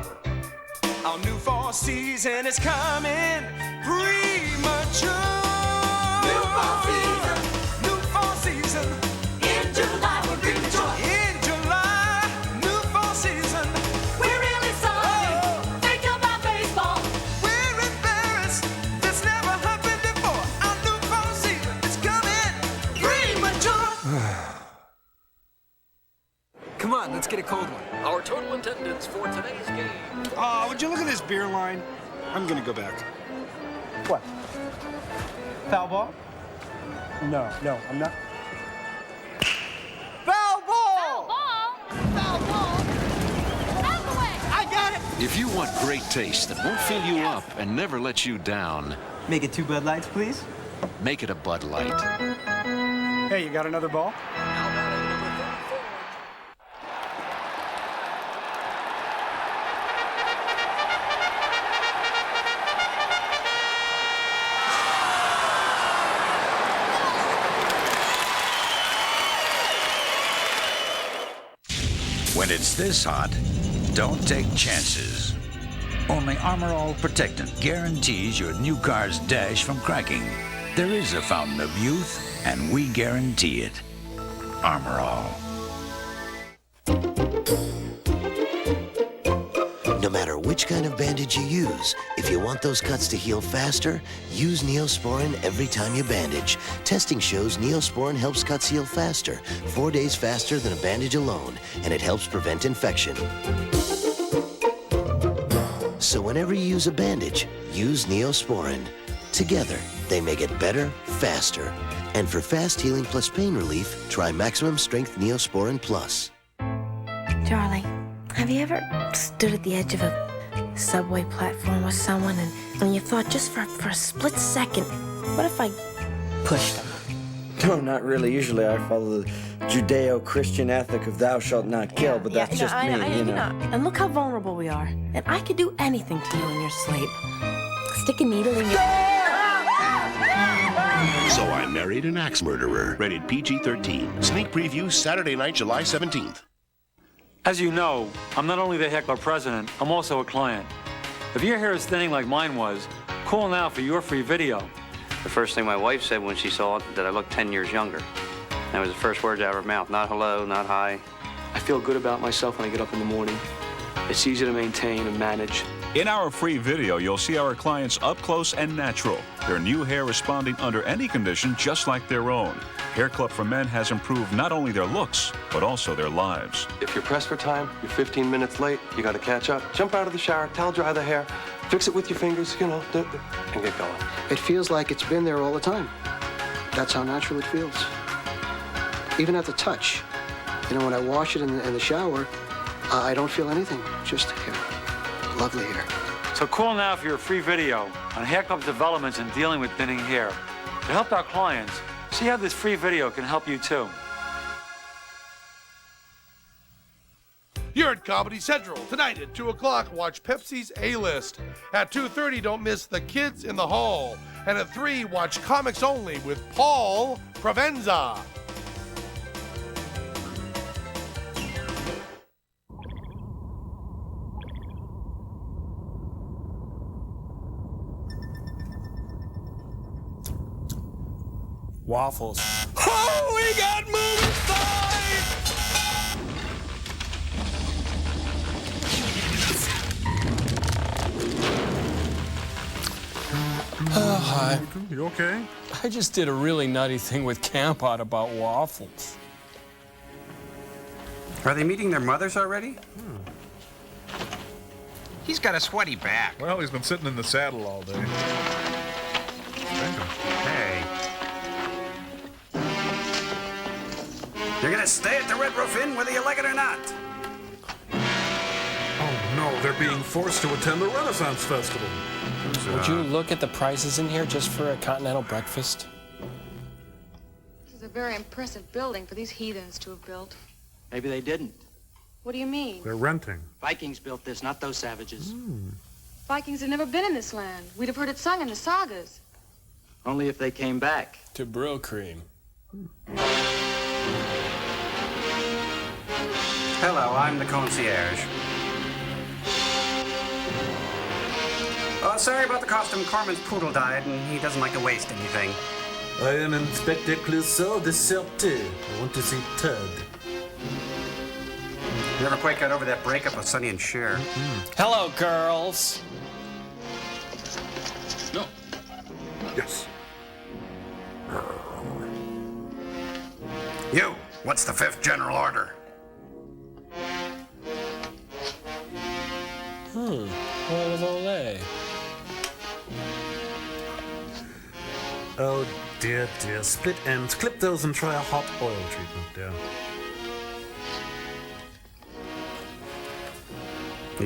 Our new fall season is coming premature. New fall season. New fall season. In July we're premature. In July, new fall season. We're really sorry. Think about baseball. We're embarrassed. This never happened before. Our new fall season is coming premature. Come on, let's get a cold one. Our total attendance for today's game. Would you look at this beer line? I'm gonna go back. What? Foul ball? No, I'm not. Foul ball! Foul ball? Foul ball? Out the way! I got it! If you want great taste that won't fill you up and never let you down, Make it 2 Bud Lights, please. make it a Bud Light. Hey, you got another ball? When it's this hot, don't take chances. Only Armor All Protectant guarantees your new car's dash from cracking. There is a fountain of youth, and we guarantee it. Armor All. No matter which kind of bandage you use, if you want those cuts to heal faster, use Neosporin every time you bandage. Testing shows Neosporin helps cuts heal faster, 4 days faster than a bandage alone, and it helps prevent infection. So whenever you use a bandage, use Neosporin. Together, they make it better, faster. And for fast healing plus pain relief, try Maximum Strength Neosporin Plus. Darling, have you ever stood at the edge of a subway platform with someone and you thought just for a split second, what if I pushed them? No, not really. Usually I follow the Judeo-Christian ethic of thou shalt not kill, but that's just me, you know. And look how vulnerable we are. And I could do anything to you in your sleep. Stick a needle in your... So I Married an Axe Murderer. Rated PG-13. Sneak preview Saturday night, July 17th. As you know, I'm not only the heckler president, I'm also a client. If your hair is thinning like mine was, call now for your free video. The first thing my wife said when she saw it, that I looked 10 years younger. That was the first words out of her mouth. Not hello, not hi. I feel good about myself when I get up in the morning. It's easy to maintain and manage. In our free video, you'll see our clients up close and natural. Their new hair responding under any condition just like their own. Hair Club for Men has improved not only their looks, but also their lives. If you're pressed for time, you're 15 minutes late, you got to catch up. Jump out of the shower, towel dry the hair, fix it with your fingers, you know, and get going. It feels like it's been there all the time. That's how natural it feels. Even at the touch. You know, when I wash it in the shower, I don't feel anything, just hair. Lovely hair. So call now for your free video on Hair Club's developments in dealing with thinning hair. To help our clients, see how this free video can help you too. You're at Comedy Central. Tonight at 2 o'clock, watch Pepsi's A-List. At 2:30, don't miss The Kids in the Hall. And at 3, watch Comics Only with Paul Provenza. Waffles. Oh, we got moving side! Oh, hi. You okay? I just did a really nutty thing with Camp out about waffles. Are they meeting their mothers already? He's got a sweaty back. Well, he's been sitting in the saddle all day. Hey. You're gonna stay at the Red Roof Inn whether you like it or not. Oh no, they're being forced to attend the Renaissance Festival. Would you look at the prices in here just for a continental breakfast? This is a very impressive building for these heathens to have built. Maybe they didn't. What do you mean? They're renting. Vikings built this, not those savages. Vikings have never been in this land. We'd have heard it sung in the sagas. Only if they came back. To Brill Cream. Hello, I'm the concierge. Oh, sorry about the costume. Corman's poodle died, and he doesn't like to waste anything. I am Inspector Clouseau de Serpent. I want to see Tud. Never quite got over that breakup with Sonny and Cher. Hello, girls. No. Yes. You, what's the 5th general order? Oil of Olay. Oh dear, dear. Split ends. Clip those and try a hot oil treatment, dear.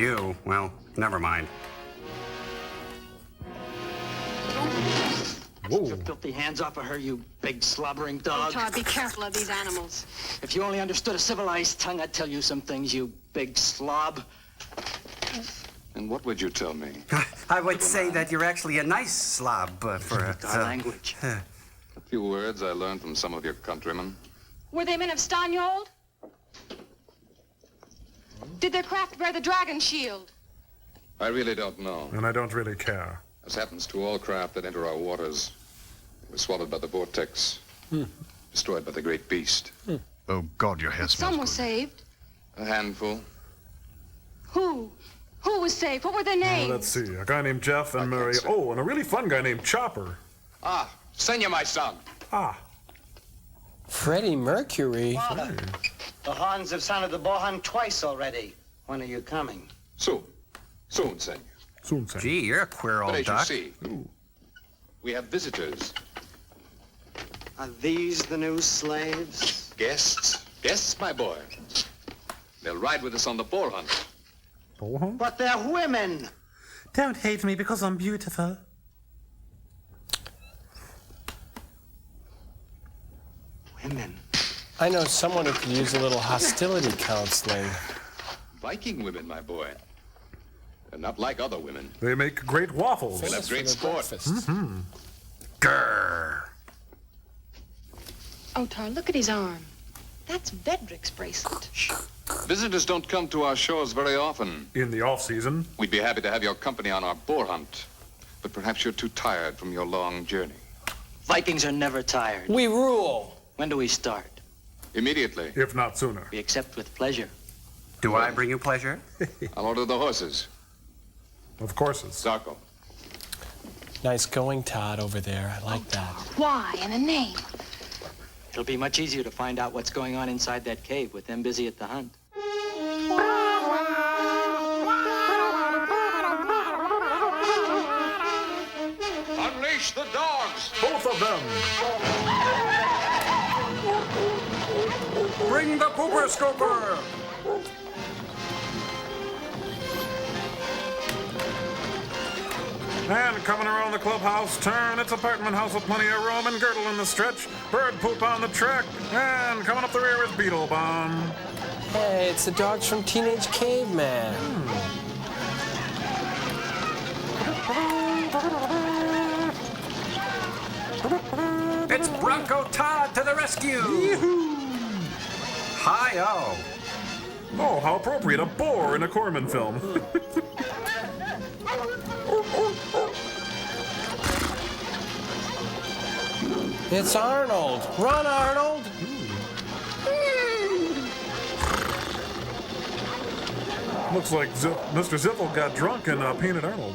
You, well, never mind. Keep your filthy hands off of her, you big slobbering dog. Tar, be careful of these animals. If you only understood a civilized tongue, I'd tell you some things, you big slob. And what would you tell me? I would say that you're actually a nice slob for Our language. A few words I learned from some of your countrymen. Were they men of Stanyhold? Did their craft bear the dragon shield? I really don't know. And I don't really care. As happens to all craft that enter our waters, they were swallowed by the vortex, destroyed by the great beast. Oh, God, your hair smells Some were saved. A handful. Who? Who was saved? What were their names? Let's see. A guy named Jeff and Murray. Oh, and a really fun guy named Chopper. Ah, Senya, my son. Ah. Freddie Mercury. Father, the horns have sounded the bohan twice already. When are you coming? Soon. Soon, Senya. Soon, Senya. Gee, you're a queer But old as duck. you see, we have visitors. Are these the new slaves? Guests. Guests, my boy. They'll ride with us on the boar hunt. Boar hunt? But they're women. Don't hate me because I'm beautiful. Women. I know someone who could use a little hostility counseling. Viking women, my boy. They're not like other women. They make great waffles. They'll have great sport. Mm-hmm. Grrr. Oh, Tar, look at his arm. That's Vedrick's bracelet. Visitors don't come to our shores very often. In the off-season. We'd be happy to have your company on our boar hunt, but perhaps you're too tired from your long journey. Vikings are never tired. We rule. When do we start? Immediately. If not sooner. We accept with pleasure. Do I bring you pleasure? I'll order the horses. Of course. Zarko. Nice going, Todd, over there. I like that. Why and a name? It'll be much easier to find out what's going on inside that cave with them busy at the hunt. Unleash the dogs! Both of them! Bring the pooper scooper! And coming around the clubhouse turn, it's apartment house with plenty of room and girdle in the stretch, bird poop on the track, and coming up the rear is Beetle Bomb. Hey, it's the dogs from Teenage Caveman. It's Bronco Todd to the rescue! Hi-oh. Oh, how appropriate, a boar in a Corman film. It's Arnold. Run, Arnold. Looks like Mr. Ziffel got drunk and painted Arnold.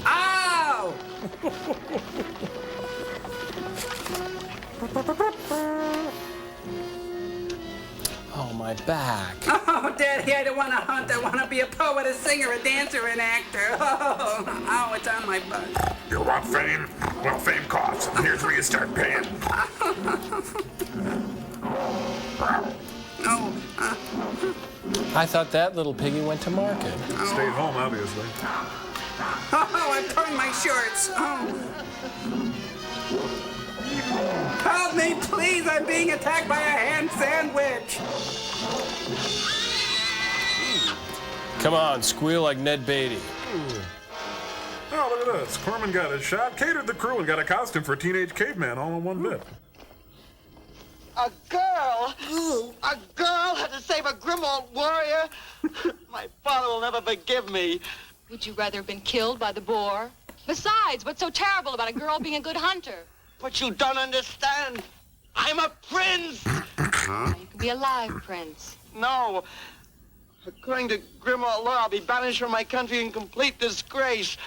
Ow! Oh, my back. Oh, Daddy, I don't want to hunt. I want to be a poet, a singer, a dancer, an actor. Oh, it's on my butt. You want fame? Well, fame costs. Here's where you start paying. I thought that little piggy went to market. Stayed home, obviously. Oh, I'm torn my shorts. Oh. Help me, please. I'm being attacked by a ham sandwich. Come on, squeal like Ned Beatty. Oh, look at this. Corman got his shot, catered the crew, and got a costume for a teenage caveman all in one bit. A girl? A girl had to save a grim old warrior? My father will never forgive me. Would you rather have been killed by the boar? Besides, what's so terrible about a girl being a good hunter? But you don't understand. I'm a prince. Now, you can be a live prince. No. According to grim old law, I'll be banished from my country in complete disgrace.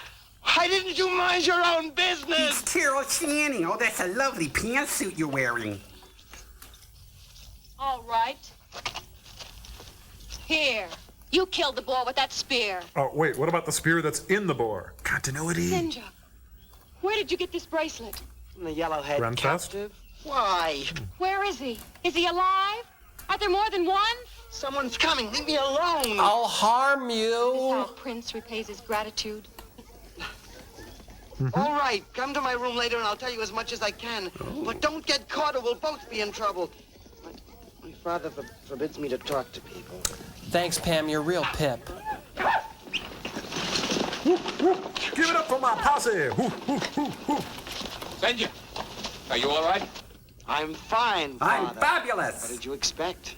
Why didn't you mind your own business? It's Carol Channing. Oh, that's a lovely pantsuit you're wearing. All right. Here. You killed the boar with that spear. Oh, wait, what about the spear that's in the boar? Continuity? Sinja, where did you get this bracelet? From the yellowhead Grandfest? captive. Why? Where is he? Is he alive? Are there more than one? Someone's coming. Leave me alone. I'll harm you. This is how a prince repays his gratitude. All right, come to my room later and I'll tell you as much as I can. But don't get caught or we'll both be in trouble. My father forbids me to talk to people. Thanks, Pam. You're a real pip. Give it up for my posse. Benja, are you all right? I'm fine, I'm Father. fabulous. What did you expect?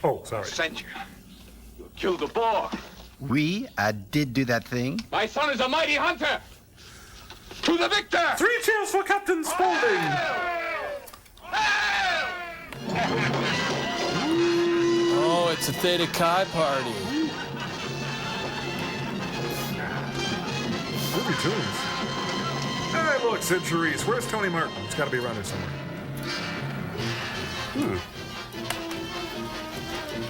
Oh, sorry. Sent you. You killed a boar. I did do that thing. My son is a mighty hunter. To the victor! 3 cheers for Captain Spaulding. Oh, it's a Theta Chi party. Ruby Tunes. Hey, look, Sid Charisse. Where's Tony Martin? It's got to be around here somewhere.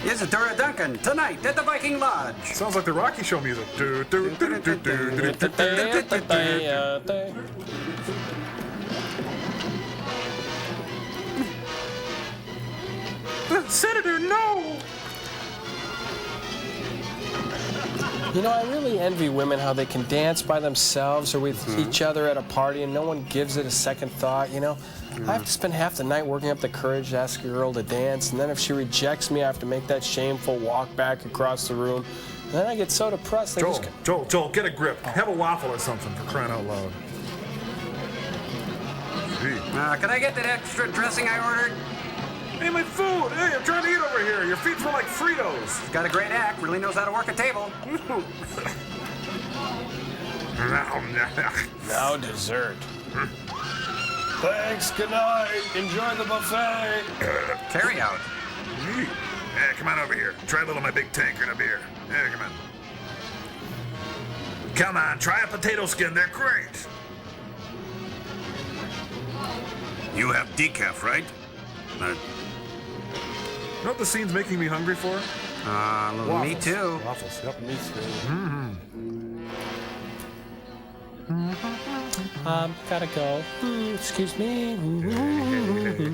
Isadora Duncan, tonight at the Viking Lodge. Sounds like the Rocky Show music. Senator, no! You know, I really envy women how they can dance by themselves or with each other at a party and no one gives it a second thought, you know? I have to spend half the night working up the courage to ask a girl to dance, and then if she rejects me, I have to make that shameful walk back across the room. And then I get so depressed. Joel, get a grip. Have a waffle or something, for crying out loud. Can I get that extra dressing I ordered? Hey, my food! Hey, I'm trying to eat over here. Your feet smell like Fritos. He's got a great act. Really knows how to work a table. Now dessert. Thanks, good night. Enjoy the buffet. Carry out. Yeah, come on over here. Try a little of my big tanker and a beer. Yeah, come on. Come on, try a potato skin. They're great. You have decaf, right? You know what the scene's making me hungry for? Me too. Waffles, yep. Me too. Gotta go. Excuse me.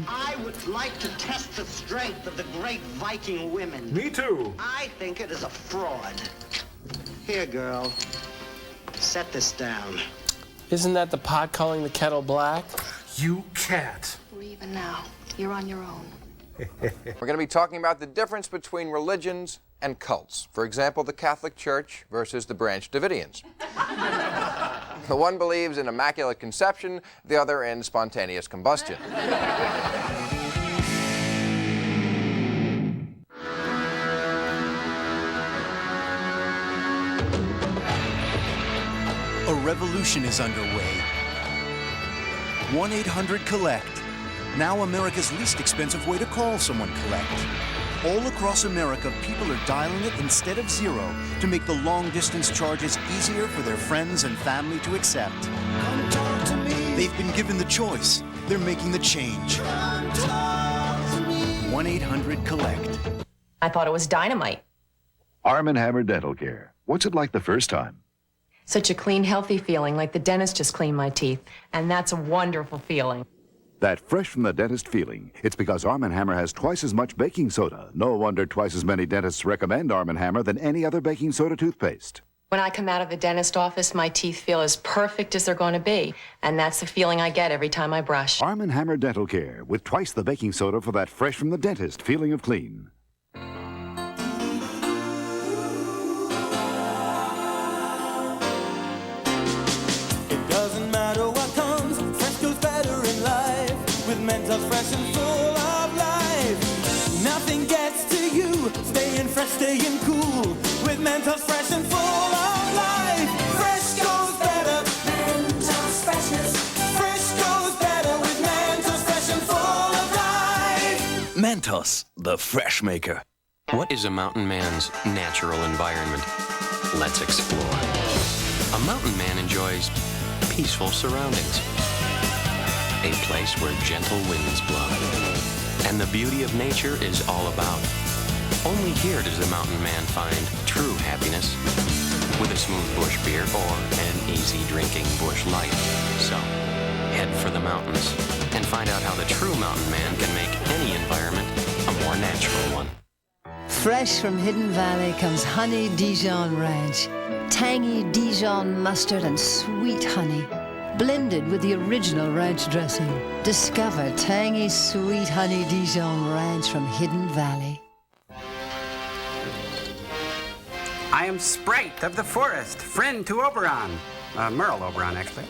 I would like to test the strength of the great Viking women. Me too. I think it is a fraud. Here, girl. Set this down. Isn't that the pot calling the kettle black? You cat. We're even now. You're on your own. We're going to be talking about the difference between religions and cults. For example, the Catholic Church versus the Branch Davidians. The one believes in immaculate conception, the other in spontaneous combustion. A revolution is underway. 1-800-COLLECT. Now America's least expensive way to call someone collect. All across America, people are dialing it instead of 0 to make the long-distance charges easier for their friends and family to accept. Come talk to me. They've been given the choice. They're making the change. 1-800-COLLECT. I thought it was dynamite. Arm & Hammer Dental Care. What's it like the first time? Such a clean, healthy feeling, like the dentist just cleaned my teeth. And that's a wonderful feeling. That fresh from the dentist feeling. It's because Arm & Hammer has twice as much baking soda. No wonder twice as many dentists recommend Arm & Hammer than any other baking soda toothpaste. When I come out of the dentist office, my teeth feel as perfect as they're going to be. And that's the feeling I get every time I brush. Arm & Hammer Dental Care, with twice the baking soda for that fresh from the dentist feeling of clean. It doesn't matter what comes, fresh goes better in life. With Mentos fresh and full of life. Nothing gets to you, staying fresh, staying cool. With Mentos fresh and full of life. Fresh goes better. Mentos freshness. Fresh goes better with Mentos fresh and full of life. Mentos, the fresh maker. What is a mountain man's natural environment? Let's explore. A mountain man enjoys peaceful surroundings. A place where gentle winds blow. And the beauty of nature is all about. Only here does the mountain man find true happiness. With a smooth bush beer or an easy drinking bush light. So, head for the mountains and find out how the true mountain man can make any environment a more natural one. Fresh from Hidden Valley comes Honey Dijon Ranch. Tangy Dijon mustard and sweet honey, blended with the original ranch dressing. Discover tangy, sweet Honey Dijon Ranch from Hidden Valley. I am Sprite of the Forest, friend to Oberon. Merle Oberon, actually.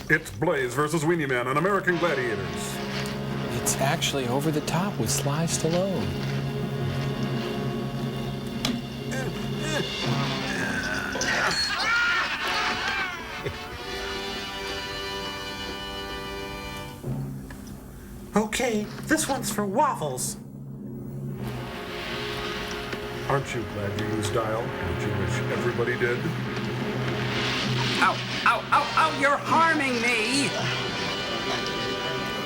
It's Blaze versus Weenie Man on American Gladiators. It's actually Over the Top with Sly Stallone. Okay, this one's for Waffles. Aren't you glad you used dial? Don't you wish everybody did? Ow, ow, ow, ow, you're harming me!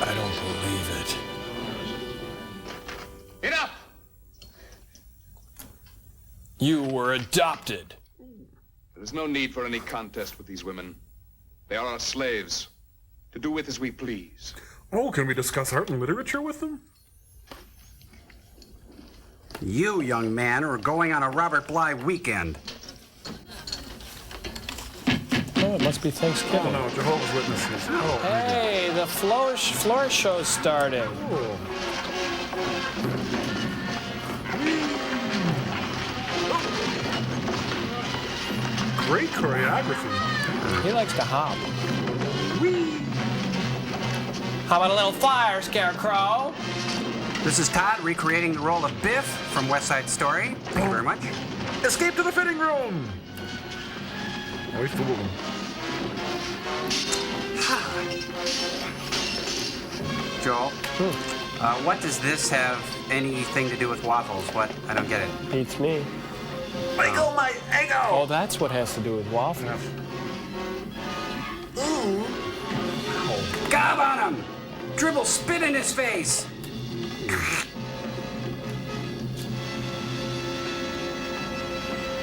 I don't believe it. Enough! You were adopted. There is no need for any contest with these women. They are our slaves, to do with as we please. Oh, can we discuss art and literature with them? You, young man, are going on a Robert Bly weekend. Oh, it must be Thanksgiving. Oh, no, Jehovah's Witnesses. Oh, hey, the floor show's starting. Oh. Great choreography. He likes to hop. How about a little fire, Scarecrow? This is Todd recreating the role of Biff from West Side Story. Thank you very much. Escape to the fitting room! Oh, he fooled him. Joel, what does this have anything to do with Waffles? What? I don't get it. Beats me. Ego, my ego! Oh, that's what has to do with Waffle. Ooh. Gob on him! Dribble spit in his face!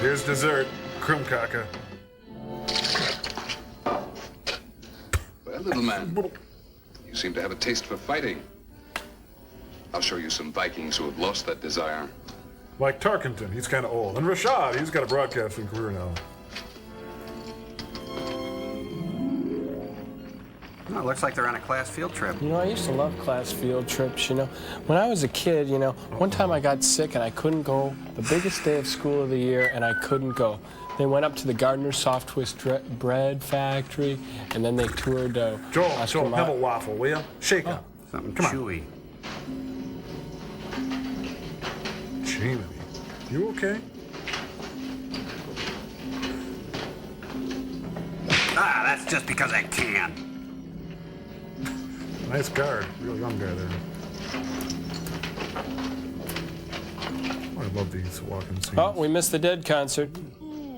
Here's dessert. Krumkaka. Well, little man, you seem to have a taste for fighting. I'll show you some Vikings who have lost that desire. Like Tarkenton, he's kind of old. And Rashad, he's got a broadcasting career now. Oh, it looks like they're on a class field trip. You know, I used to love class field trips, you know. When I was a kid, you know, one time I got sick and I couldn't go. The biggest day of school of the year, and I couldn't go. They went up to the Gardner Soft Twist bread factory, and then they toured Joel, have a waffle, will you? Shake up. Something Come chewy. Jiminy, you okay? Ah, that's just because I can. Nice guard. Real young guy there. Oh, I love these walking scenes. Oh, we missed the Dead concert.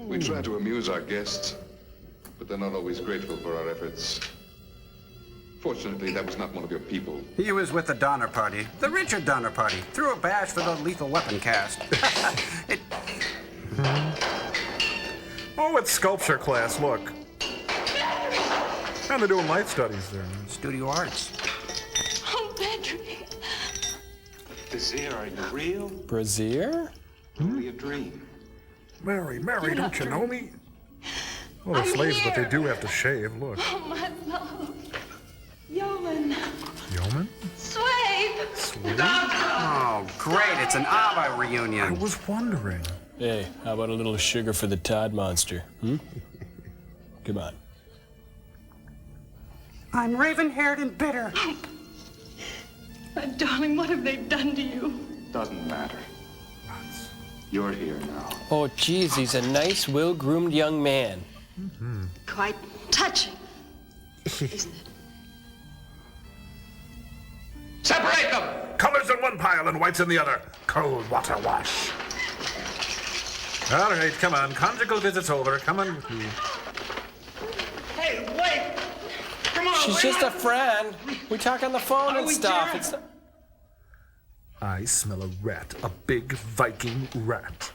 We try to amuse our guests, but they're not always grateful for our efforts. Fortunately, that was not one of your people. He was with the Donner Party, the Richard Donner Party. Threw a bash for the Lethal Weapon cast. Oh, it's sculpture class, look. And they're doing life studies there. Studio arts. Oh, Patrick. Desir, are you real? Brazier? Only a dream. Mary, don't you know me? Well, they're slaves, but they do have to shave, look. Oh, my love. Yeoman. Yeoman? Slave. Slave? Oh, great. It's an ABBA reunion. I was wondering. Hey, how about a little sugar for the Todd monster? Come on. I'm raven-haired and bitter. My darling, what have they done to you? Doesn't matter. You're here now. Oh, geez, he's a nice, well-groomed young man. Quite touching, isn't it? Separate them! Colors in one pile and whites in the other. Cold water wash. All right, come on. Conjugal visit's over. Come on with me. Hey, wait! Come on, She's wait just a up. friend. We talk on the phone and stuff. It's I smell a rat. A big Viking rat.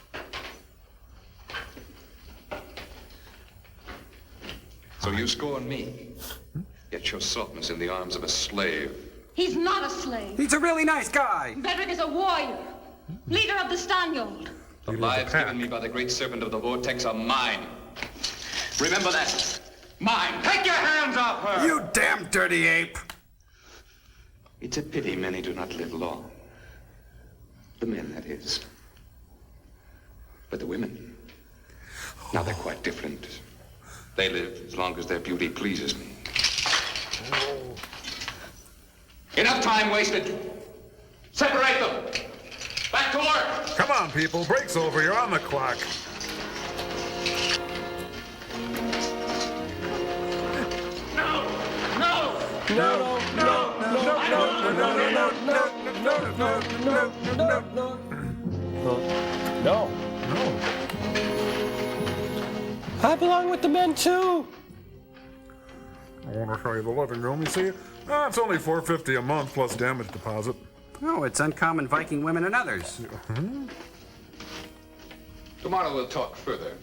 So you scorn me, yet your softness in the arms of a slave. He's not a slave. He's a really nice guy. Vedrick is a warrior, leader of the Stanyard. The lives given me by the great serpent of the vortex are mine. Remember that. Mine. Take your hands off her! You damn dirty ape! It's a pity many do not live long. The men, that is. But the women, now they're quite different. They live as long as their beauty pleases me. Enough time wasted. Separate them. Back to work. Come on, people. Break's over. You're on the clock. No. I belong with the men too. I want to show you the living room. You see, it's only $4.50 a month plus damage deposit. Oh, it's uncommon Viking women and others. Tomorrow we'll talk further,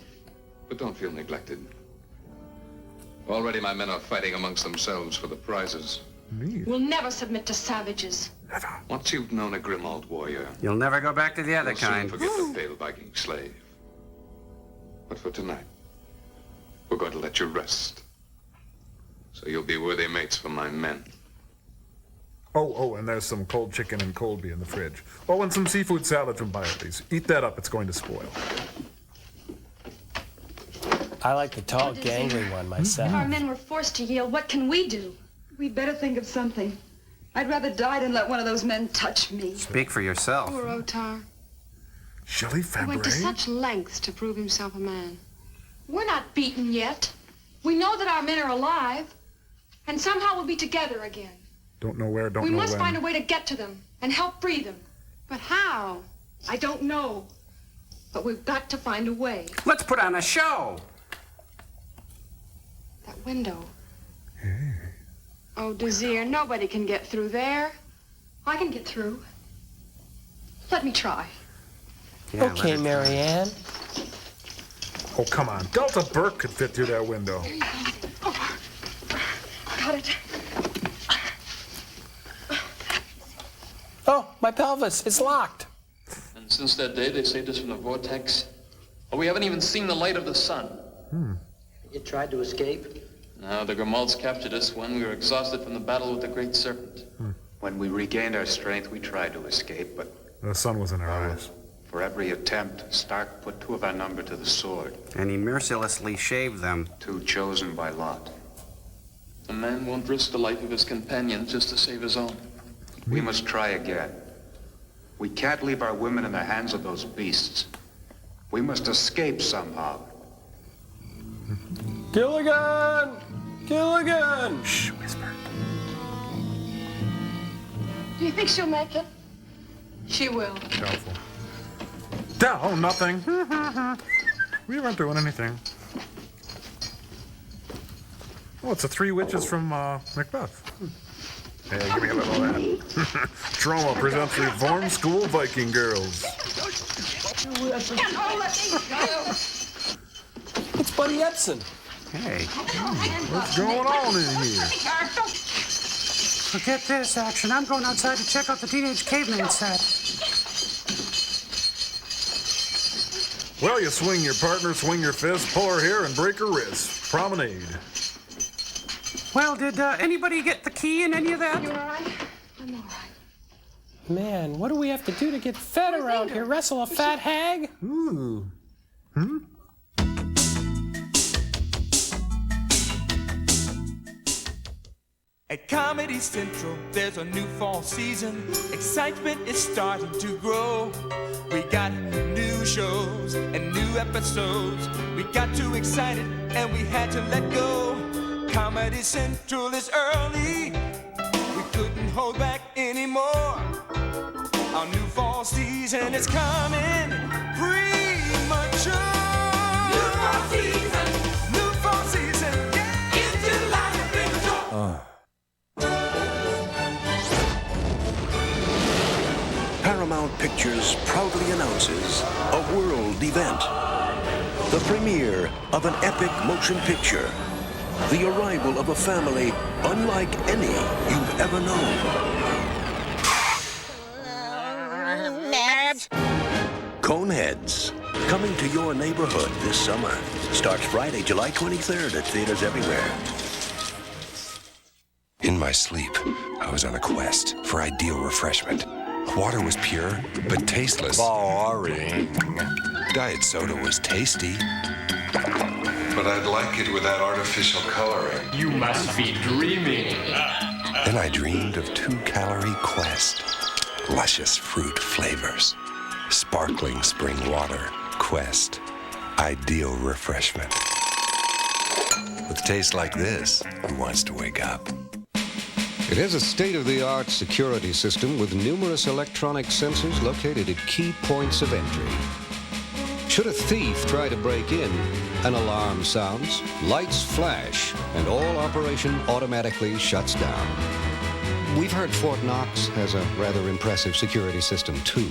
but don't feel neglected. Already my men are fighting amongst themselves for the prizes. We'll never submit to savages. Once you've known a grim old warrior, You'll never go back to the other you'll kind. soon forget the pale Viking slave. But for tonight, we're going to let you rest. So you'll be worthy mates for my men. Oh, and there's some cold chicken and cold beef in the fridge. Oh, and some seafood salad from Biotis. Eat that up, it's going to spoil. I like the tall, gangly one myself. If our men were forced to yield, what can we do? We'd better think of something. I'd rather die than let one of those men touch me. Speak for yourself. Poor Otar. Shelley He went to Fabre? such lengths to prove himself a man. We're not beaten yet. We know that our men are alive, and somehow we'll be together again. Don't know where, don't We know must when. find a way to get to them and help free them. But how? I don't know. But we've got to find a way. Let's put on a show. That window. Oh, Desir, nobody can get through there. I can get through. Let me try. Yeah, Okay, Marianne. Oh, come on. Delta Burke could fit through that window. Got it. Oh, my pelvis. It's locked. And since that day, they saved us from the vortex. But we haven't even seen the light of the sun. You tried to escape? No, the Grimalds captured us when we were exhausted from the battle with the great serpent. When we regained our strength, we tried to escape, but The sun was in our eyes. for every attempt, Stark put 2 of our number to the sword. And he mercilessly shaved them. 2 chosen by lot. A man won't risk the life of his companion just to save his own. We must try again. We can't leave our women in the hands of those beasts. We must escape somehow. Gilligan! Gilligan! Shh, whisper. Do you think she'll make it? She will. Doubtful. No, nothing. We weren't doing anything. Oh, it's the 3 witches from Macbeth. Hey, give me a little of that. Trauma presents Reform School Viking Girls. It's Buddy Ebsen. Hey. What's going on in here? Forget this action. I'm going outside to check out the Teenage Caveman set. Well, you swing your partner, swing your fist, pull her hair, and break her wrist. Promenade. Well, did anybody get the key in any of that? You all right? I'm all right. Man, what do we have to do to get fed around here? Wrestle a fat hag? Ooh. At Comedy Central, there's a new fall season. Excitement is starting to grow. We got new shows and new episodes. We got too excited and we had to let go. Comedy Central is early. We couldn't hold back anymore. Our new fall season is coming premature. New fall season. New fall season. Yeah. In July and premature. Paramount Pictures proudly announces a world event. The premiere of an epic motion picture, The arrival of a family unlike any you've ever known. Coneheads, coming to your neighborhood this summer. Starts Friday, July 23rd at theaters everywhere. In my sleep, I was on a quest for ideal refreshment. Water was pure, but tasteless. Boring. Diet soda was tasty, but I'd like it with that artificial coloring. You must be dreaming. Then I dreamed of 2 Calorie Quest. Luscious fruit flavors. Sparkling spring water. Quest. Ideal refreshment. With taste like this, who wants to wake up? It has a state-of-the-art security system with numerous electronic sensors located at key points of entry. Should a thief try to break in, an alarm sounds, lights flash, and all operation automatically shuts down. We've heard Fort Knox has a rather impressive security system, too.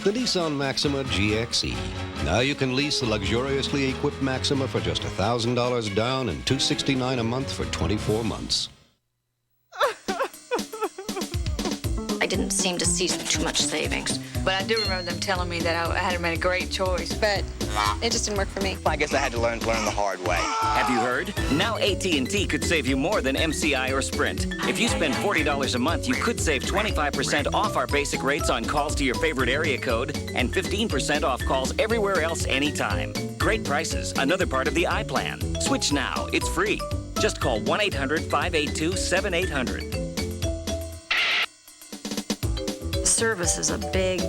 The Nissan Maxima GXE. Now you can lease the luxuriously equipped Maxima for just $1,000 down and $269 a month for 24 months. I didn't seem to see too much savings. But I do remember them telling me that I had made a great choice, but it just didn't work for me. I guess I had to learn the hard way. Have you heard? Now AT&T could save you more than MCI or Sprint. If you spend $40 a month, you could save 25% off our basic rates on calls to your favorite area code and 15% off calls everywhere else anytime. Great prices, another part of the iPlan. Switch now, it's free. Just call 1-800-582-7800. Service is a big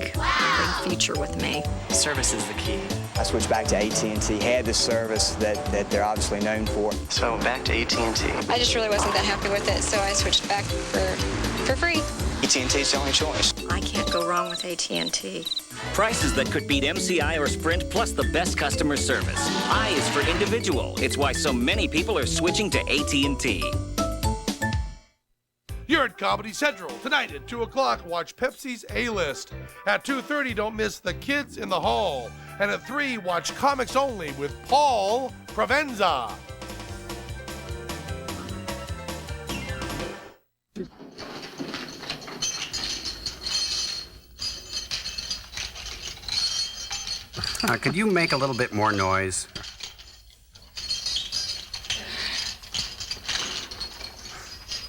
feature with me. Service is the key. I switched back to AT&T, had the service that they're obviously known for. So I went back to AT&T. I just really wasn't that happy with it, so I switched back for free. AT&T's the only choice. I can't go wrong with AT&T. Prices that could beat MCI or Sprint, plus the best customer service. I is for individual. It's why so many people are switching to AT&T. You're at Comedy Central. Tonight at 2 o'clock, watch Pepsi's A-List. At 2:30, don't miss The Kids in the Hall. And at 3, watch Comics Only with Paul Provenza. Could you make a little bit more noise?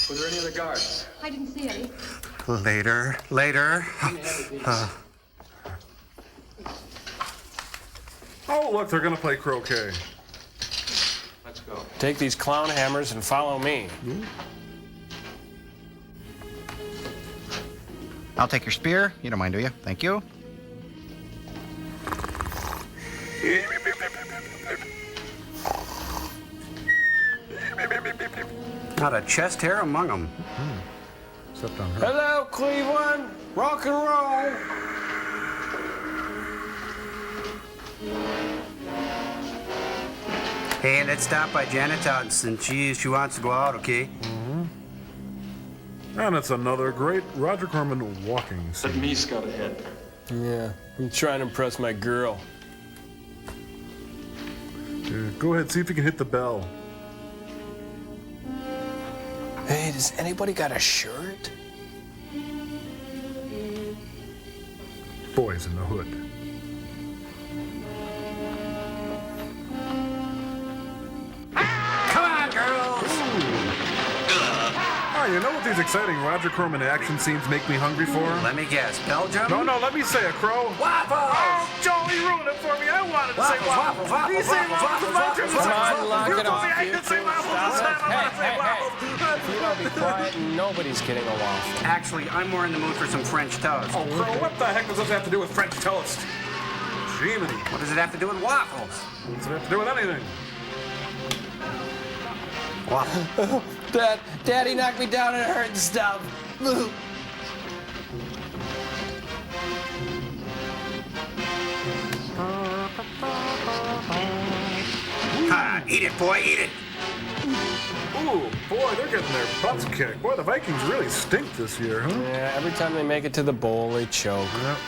Were there any other guards? I didn't see any. Later. Oh, look, they're going to play croquet. Let's go. Take these clown hammers and follow me. I'll take your spear. You don't mind, do you? Thank you. Not a chest hair among them. Except on her. Hello, Cleveland. Rock and roll. Hey, let's stop by Janet Hodgson. She wants to go out, okay? And it's another great Roger Corman walking scene. Let me scout ahead. Yeah, I'm trying to impress my girl. Go ahead, see if you can hit the bell. Hey, does anybody got a shirt? Boys in the Hood. Come on, girls! Oh, you know what these exciting Roger Corman action scenes make me hungry for? Let me guess. Belgium? No, let me say a crow. Waffles! Oh, Joel, you ruined it for me. I wanted to say waffles. You say waffles. Come on, lock You it told off, me I you could say two. waffles. Stop This it. time I want to say Hey, waffles. If you don't be quiet, nobody's getting a waffle. Actually, I'm more in the mood for some French toast. Oh, crow, what the heck does this have to do with French toast? Jiminy. What does it have to do with waffles? What does it have to do with anything? Waffle. Daddy knocked me down and it hurt and stuff. Eat it, boy, eat it. Ooh, boy, they're getting their butts kicked. Boy, the Vikings really stink this year, huh? Yeah, every time they make it to the bowl, they choke. Yep.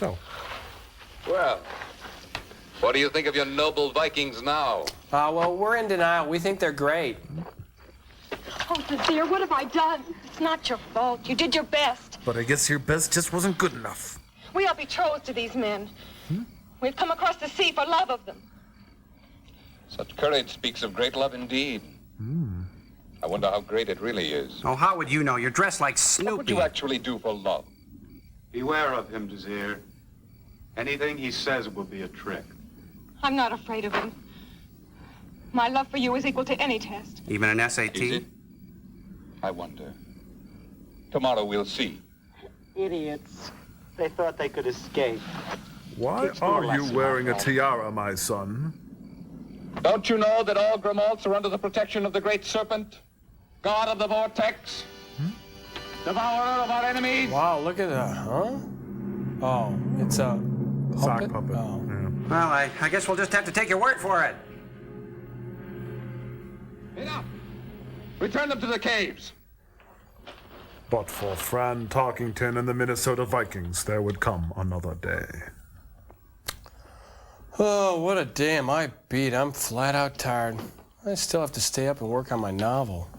So. Well, what do you think of your noble Vikings now? Well, we're in denial. We think they're great. Oh, dear, what have I done? It's not your fault. You did your best. But I guess your best just wasn't good enough. We are betrothed to these men. We've come across the sea for love of them. Such courage speaks of great love indeed. I wonder how great it really is. Oh, how would you know? You're dressed like Snoopy. What would you actually do for love? Beware of him, Desir. Anything he says will be a trick. I'm not afraid of him. My love for you is equal to any test. Even an SAT? Is it? I wonder. Tomorrow we'll see. Idiots. They thought they could escape. Why are you wearing a tiara, my son? Don't you know that all Grimmalts are under the protection of the great Serpent, god of the vortex, devourer of our enemies? Wow, look at that, huh? Oh, it's a sock puppet. Oh. Yeah. Well, I guess we'll just have to take your word for it. Enough! Return them to the caves. But for Fran Tarkington and the Minnesota Vikings, there would come another day. Oh, what a day am I beat. I'm flat out tired. I still have to stay up and work on my novel.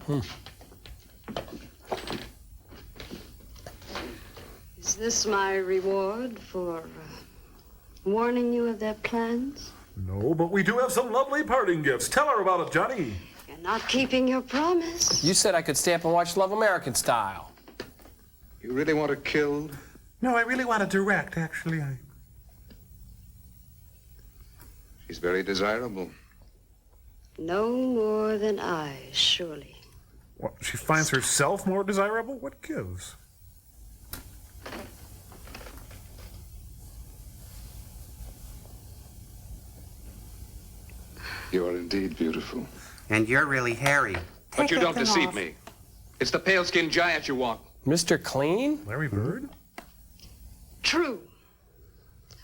Is this my reward for warning you of their plans? No, but we do have some lovely parting gifts. Tell her about it, Johnny. You're not keeping your promise. You said I could stay up and watch Love American Style. You really want her killed? No, I really want to direct, actually. She's very desirable. No more than I, surely. What, she finds herself more desirable? What gives? You are indeed beautiful. And you're really hairy. But you don't deceive me. It's the pale-skinned giant you want. Mr. Clean? Larry Bird? True.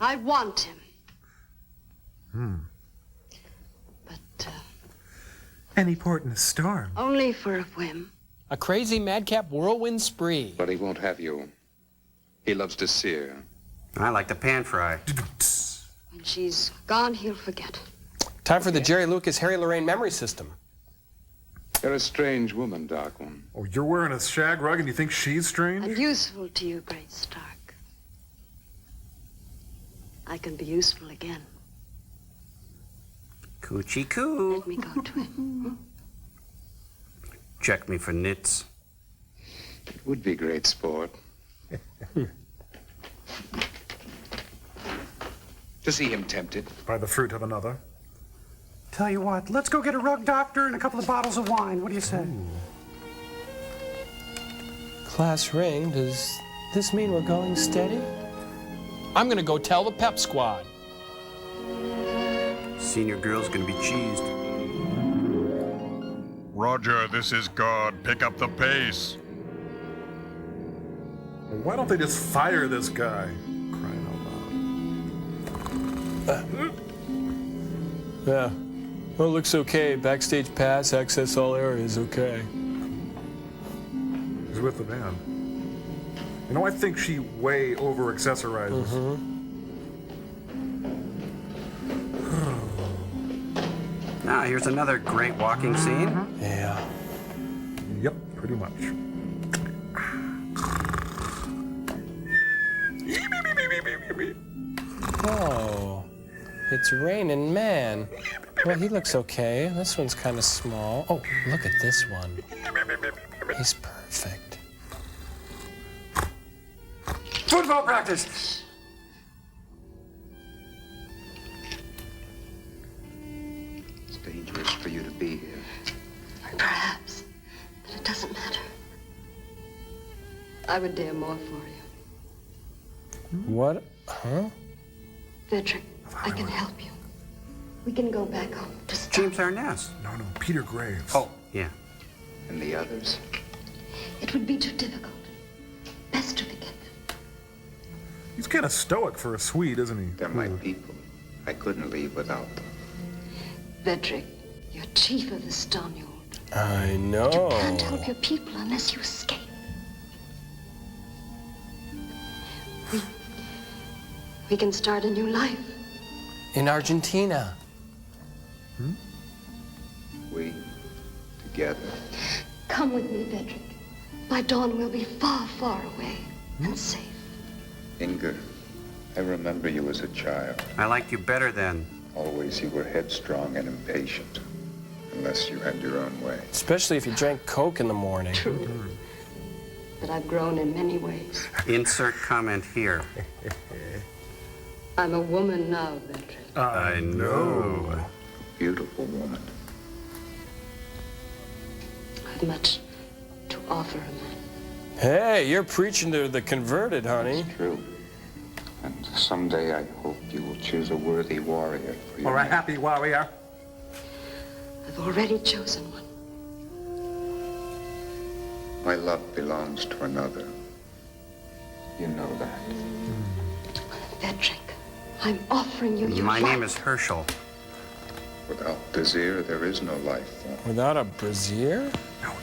I want him. Any port in a storm. Only for a whim. A crazy madcap whirlwind spree. But he won't have you. He loves to sear. I like the pan fry. When she's gone, he'll forget. Time for the Jerry Lucas Harry Lorraine memory system. You're a strange woman, Dark One. Oh, you're wearing a shag rug and you think she's strange? I'm useful to you, Great Stark. I can be useful again. Coochie coo. Let me go to him. Check me for nits. It would be great sport. To see him tempted. By the fruit of another. Tell you what, let's go get a rug doctor and a couple of bottles of wine. What do you say? Class ring, does this mean we're going steady? I'm gonna go tell the pep squad. Senior girl's gonna be cheesed. Roger, this is God. Pick up the pace. Why don't they just fire this guy? Crying out loud. Yeah. Well, looks okay. Backstage pass, access all areas, okay. He's with the band. You know, I think she way over-accessorizes. Now, here's another great walking scene. Yeah. Yep, pretty much. Oh, it's raining man. Well, he looks okay. This one's kind of small. Oh, look at this one. He's perfect. Football practice. It's dangerous for you to be here. Perhaps, but it doesn't matter. I would dare more for you. What? Huh? Vedrick, I can help you. We can go back home to start. James Arness. No, Peter Graves. Oh, yeah. And the others? It would be too difficult. Best to forget them. He's kind of stoic for a Swede, isn't he? They're my people. I couldn't leave without them. Vedrick, you're chief of the Stonyard. I know. You can't help your people unless you We can start a new life. In Argentina. We together. Come with me, Bedrick. My dawn will be far, far away and safe. Inger, I remember you as a child. I liked you better then. Always you were headstrong and impatient. Unless you had your own way. Especially if you drank Coke in the morning. True. But I've grown in many ways. Insert comment here. I'm a woman now, Bedrick. I know. Beautiful woman. I've much to offer a man. Hey, you're preaching to the converted, honey. It's true. And someday I hope you will choose a worthy warrior for your Or a happy warrior. I've already chosen one. My love belongs to another. You know that. Bedrick, I'm offering you your My life. name is Herschel. Without Desire, there is no life form. Without a brassiere? No.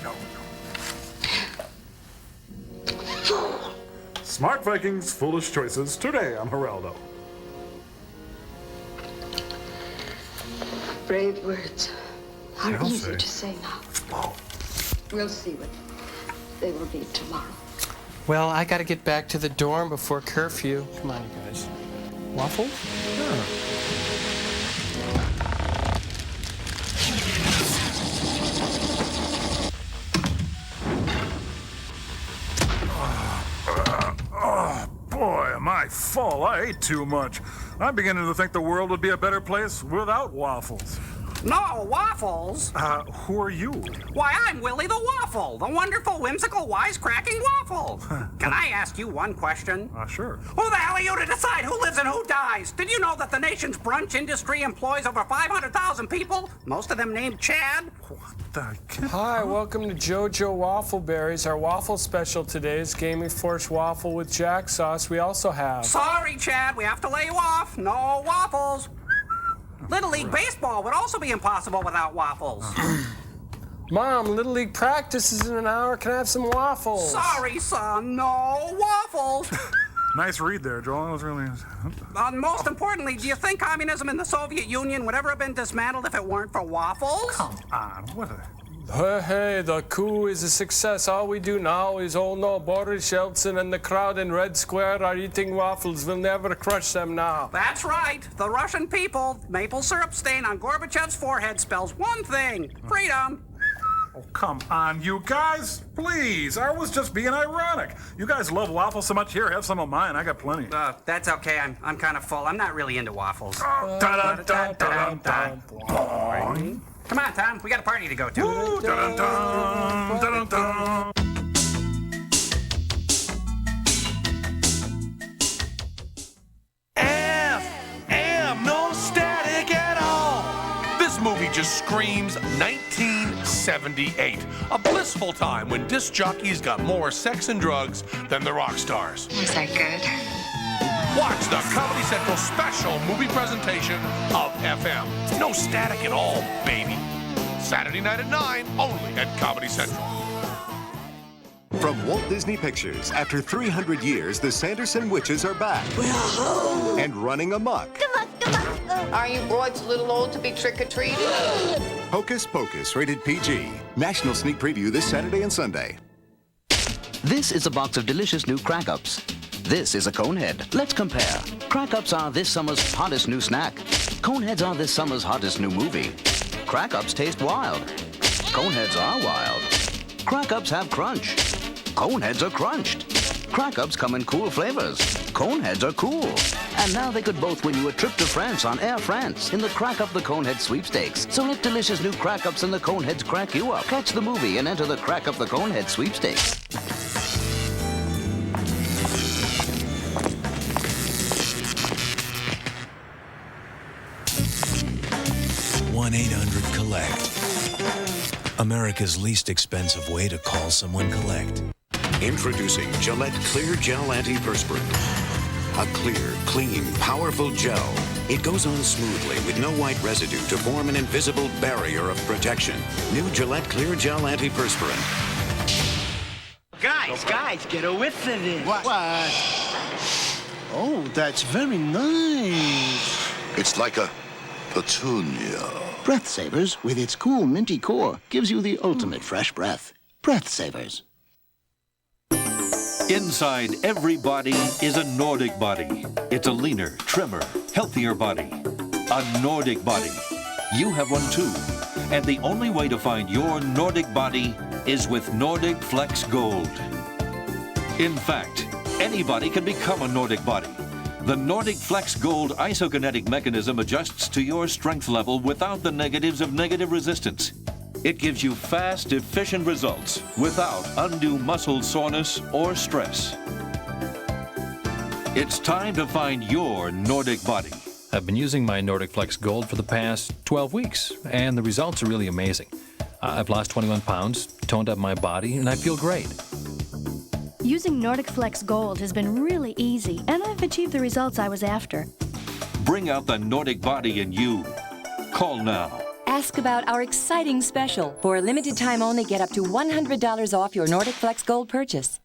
Smart Vikings, foolish choices today on Geraldo. Brave words are I'll easy say. to say now. We'll see what they will be tomorrow. Well, I gotta get back to the dorm before curfew. Come on, you guys. Waffle? Boy, am I full. I ate too much. I'm beginning to think the world would be a better place without waffles. No, waffles? Who are you? Why, I'm Willie the Waffle, the wonderful, whimsical, wisecracking waffle. Can I ask you one question? Sure. Who the hell are you to decide who lives and who dies? Did you know that the nation's brunch industry employs over 500,000 people, most of them named Chad? Hi, welcome to JoJo Waffleberries. Our waffle special today is Gaming Force waffle with jack sauce. We also have... Sorry, Chad, we have to lay you off. No waffles. Little League baseball would also be impossible without waffles. Mom, Little League practice is in an hour. Can I have some waffles? Sorry, son, no waffles. Nice read there, Joel. That was really... Most importantly, do you think communism in the Soviet Union would ever have been dismantled if it weren't for waffles? Come on, what a... Hey, the coup is a success. All we do now is, oh no, Boris Yeltsin and the crowd in Red Square are eating waffles. We'll never crush them now. That's right. The Russian people, maple syrup stain on Gorbachev's forehead spells one thing, freedom. Oh, come on, you guys. Please, I was just being ironic. You guys love waffles so much. Here, have some of mine. I got plenty. That's okay. I'm kind of full. I'm not really into waffles. Come on, Tom. We got a party to go to. Woo, dun-dun-dun, dun-dun-dun. No static at all. This movie just screams 1978. A blissful time when disc jockeys got more sex and drugs than the rock stars. Was that good? Watch the Comedy Central special movie presentation of FM. No static at all, baby. Saturday night at 9, only at Comedy Central. From Walt Disney Pictures, after 300 years, the Sanderson witches are back. We're home. And running amok. Are you broads a little old to be trick-or-treating? Hocus Pocus, rated PG. National sneak preview this Saturday and Sunday. This is a box of delicious new Crack-Ups. This is a Conehead. Let's compare. Crack-Ups are this summer's hottest new snack. Coneheads are this summer's hottest new movie. Crack-Ups taste wild. Coneheads are wild. Crack-Ups have crunch. Coneheads are crunched. Crack-Ups come in cool flavors. Coneheads are cool. And now they could both win you a trip to France on Air France in the Crack Up the Conehead sweepstakes. So let delicious new Crack-Ups and the Coneheads crack you up. Catch the movie and enter the Crack Up the Conehead sweepstakes. 1-800-COLLECT. America's least expensive way to call someone collect. Introducing Gillette Clear Gel Antiperspirant. A clear, clean, powerful gel. It goes on smoothly with no white residue to form an invisible barrier of protection. New Gillette Clear Gel Antiperspirant. Guys, get a whiff of this. What? Oh, that's very nice. It's like a petunia. Breath Savers, with its cool minty core, gives you the ultimate fresh breath. Breath Savers. Inside every body is a Nordic body. It's a leaner, trimmer, healthier body. A Nordic body. You have one too. And the only way to find your Nordic body is with Nordic Flex Gold. In fact, anybody can become a Nordic body. The Nordic Flex Gold isokinetic mechanism adjusts to your strength level without the negatives of negative resistance. It gives you fast, efficient results without undue muscle soreness or stress. It's time to find your Nordic body. I've been using my Nordic Flex Gold for the past 12 weeks, and the results are really amazing. I've lost 21 pounds, toned up my body, and I feel great. Using Nordic Flex Gold has been really easy, and I've achieved the results I was after. Bring out the Nordic body in you. Call now. Ask about our exciting special. For a limited time only, get up to $100 off your Nordic Flex Gold purchase.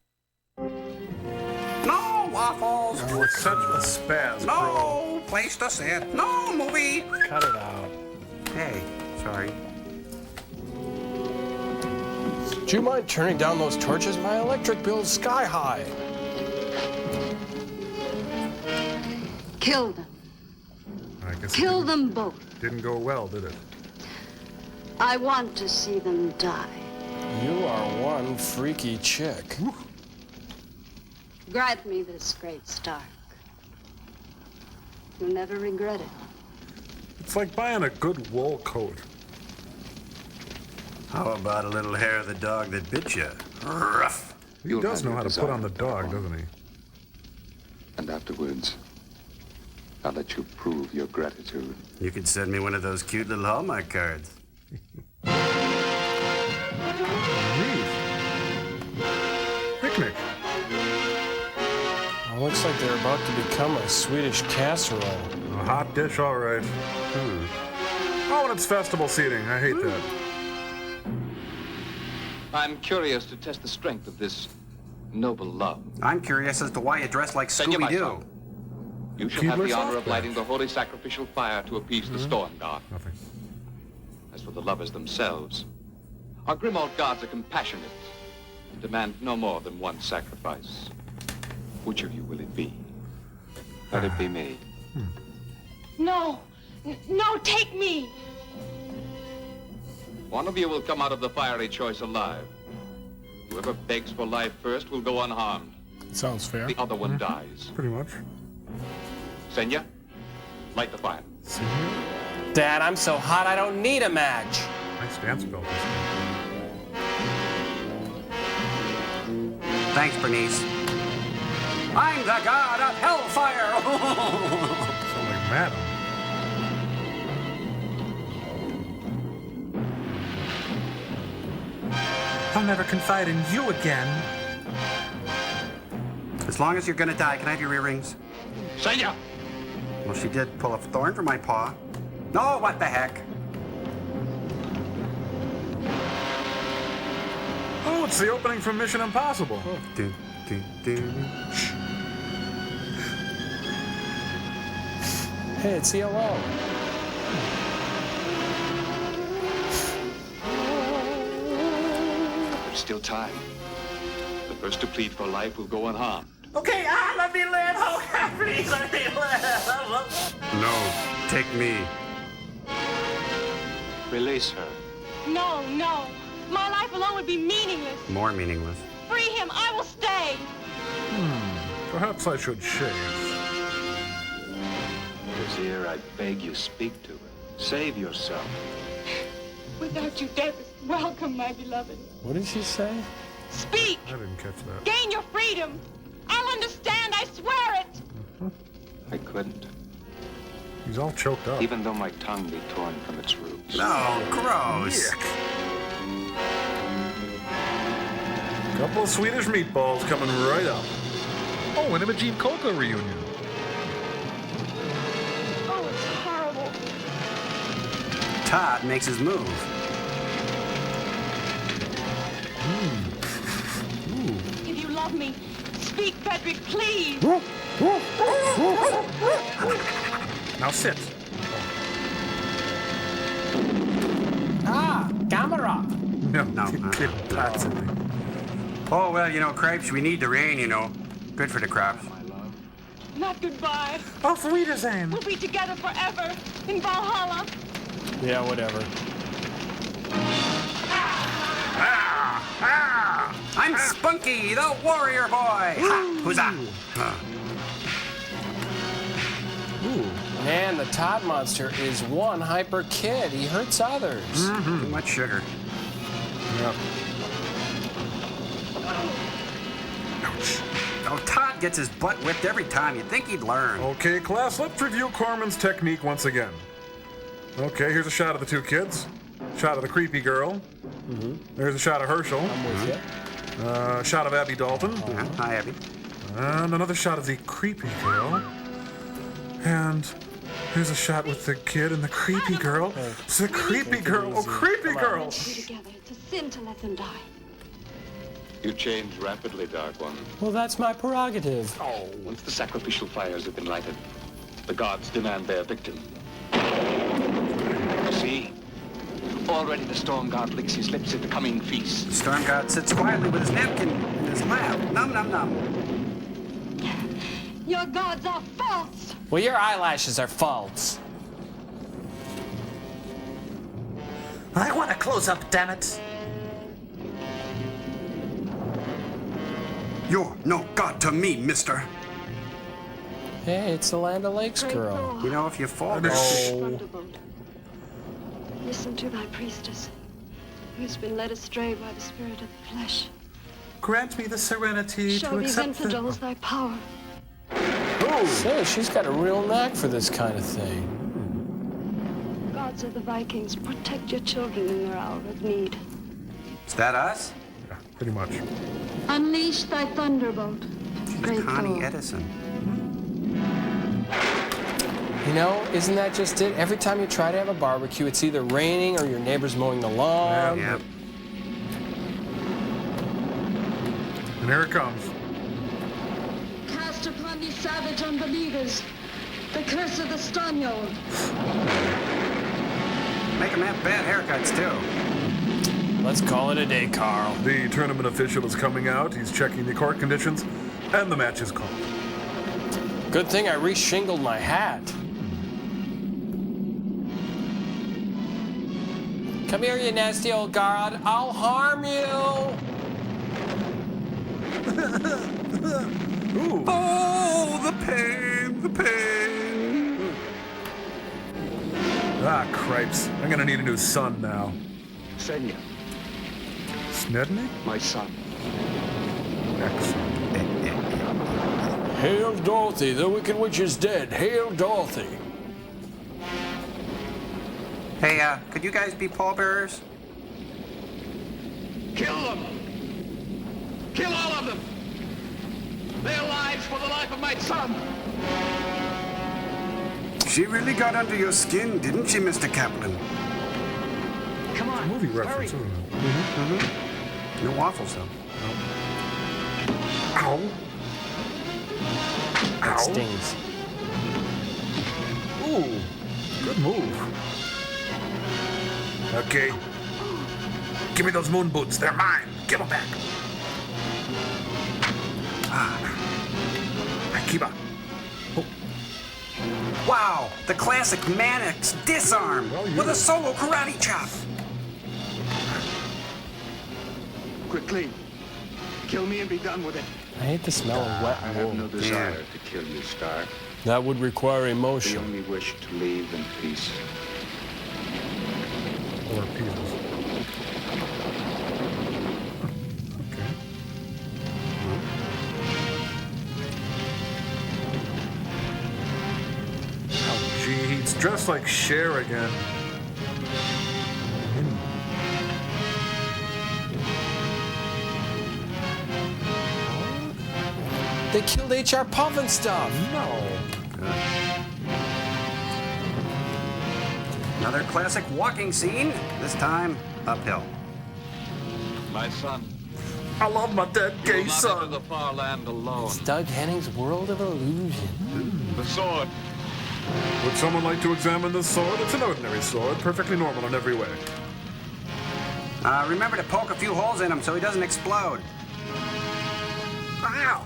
No waffles. Oh, it's such a spaz, No place to sit. No movie. Cut it out. Hey, sorry. Do you mind turning down those torches? My electric bill's sky high. Kill them. I guess Kill them both. Didn't go well, did it? I want to see them die. You are one freaky chick. Grant me this great Stark. You'll never regret it. It's like buying a good wool coat. How about a little hair of the dog that bit you? Rough. He does know how to put on the dog, doesn't he? And afterwards, I'll let you prove your gratitude. You could send me one of those cute little Hallmark cards. Picnic. Oh, looks like they're about to become a Swedish casserole. A hot dish, all right. Oh, and it's festival seating. I hate that. I'm curious to test the strength of this noble love. I'm curious as to why you dress like Scooby-Doo. You shall have the honor of lighting the holy sacrificial fire to appease the storm god. Nothing. As for the lovers themselves, our Grimald gods are compassionate and demand no more than one sacrifice. Which of you will it be? Let it be me. No. No, take me. One of you will come out of the fiery choice alive. Whoever begs for life first will go unharmed. Sounds fair. The other one dies. Pretty much. Senya, light the fire. Dad, I'm so hot I don't need a match. Nice dance belt. Thanks, Bernice. I'm the god of hellfire. Sound like Madam. I'll never confide in you again. As long as you're gonna die, can I have your earrings? Senya! Well, she did pull a thorn from my paw. No, what the heck? Oh, it's the opening from Mission Impossible. Do, do, do. Hey, it's ELO. There's still time. The first to plead for life will go unharmed. Okay, let me live. Oh, please let me live. No, take me. Release her. No, no. My life alone would be meaningless. More meaningless. Free him. I will stay. Perhaps I should shave. Vizier, I beg you, speak to her. Save yourself. Without you, death is welcome, my beloved. What did she say? Speak. I didn't catch that. Gain your freedom. I'll understand. I swear it. I couldn't. He's all choked up. Even though my tongue be torn from its roots. No, gross. Yuck. Couple of Swedish meatballs coming right up. Oh, an Imogene Coca reunion. Oh, it's horrible. Todd makes his move. If you love me, speak, Frederick, please. Now sit. Ah, camera. No, kid pats at me. Oh, well, you know, Cripes, we need the rain, you know. Good for the crops. Not goodbye. Auf Wiedersehen. We'll be together forever in Valhalla. Yeah, whatever. I'm Spunky, the warrior boy. Ha, huzzah. Man, the Todd monster is one hyper kid. He hurts others. Too much sugar. Yep. Oh, Todd gets his butt whipped every time. You'd think he'd learn. Okay, class, let's review Corman's technique once again. Okay, here's a shot of the two kids. Shot of the creepy girl. There's a shot of Herschel. I'm with you. Shot of Abby Dalton. Hi, Abby. And another shot of the creepy girl. And here's a shot with the kid and the creepy girl. It's the creepy girl. Oh, creepy girl! Together. It's a sin to let them die. You change rapidly, Dark One. Well, that's my prerogative. Once the sacrificial fires have been lighted, the gods demand their victim. See? Already the storm god licks his lips at the coming feast. The storm god sits quietly with his napkin in his lap. Num, num, num. Your gods are false. Well, your eyelashes are false. I want a close-up, damn it. You're no god to me, mister. Hey, it's the Land O'Lakes girl. You know, if you fall... Thunderbolt. Listen to thy priestess, who has been led astray by the spirit of the flesh. Grant me the serenity Show to these accept infidels thy power. Say, she's got a real knack for this kind of thing. Gods of the Vikings, protect your children in their hour of need. Is that us? Yeah, pretty much. Unleash thy thunderbolt. Great Connie Thor. Edison. You know, isn't that just it? Every time you try to have a barbecue, it's either raining or your neighbor's mowing the lawn. Yeah. And here it comes. Cast upon these savage unbelievers the curse of the Stonyard. Make them have bad haircuts, too. Let's call it a day, Carl. The tournament official is coming out. He's checking the court conditions, and the match is called. Good thing I re-shingled my hat. Come here, you nasty old god. I'll harm you. Ooh. Oh, the pain, the pain. Ah, cripes. I'm gonna need a new son now. Senya, Snedney? my son. Excellent. Hail Dorothy, the Wicked Witch is dead. Hail Dorothy. Hey, could you guys be pallbearers? Kill them! Kill all of them! Their lives for the life of my son! She really got under your skin, didn't she, Mr. Kaplan? Come on, Movie reference, isn't it? No waffles, though. Ow. That stings. Ooh, good move. Okay. Give me those moon boots. They're mine. Give them back. Akiba. Oh. Wow, the classic Mannix disarm with a solo karate chop. Quickly, kill me and be done with it. I hate the smell of wet I have wool. no desire to kill you, Star. That would require We emotion. only wish to leave in peace. Or pieces. Okay. Oh, gee, he's dressed like Cher again. They killed H.R. Puff and stuff. No. Another classic walking scene, this time uphill. My son, I love my dead gay Not son. enter the far land alone. It's Doug Henning's World of Illusion. The sword. Would someone like to examine this sword? It's an ordinary sword, perfectly normal in every way. Remember to poke a few holes in him so he doesn't explode. Ow!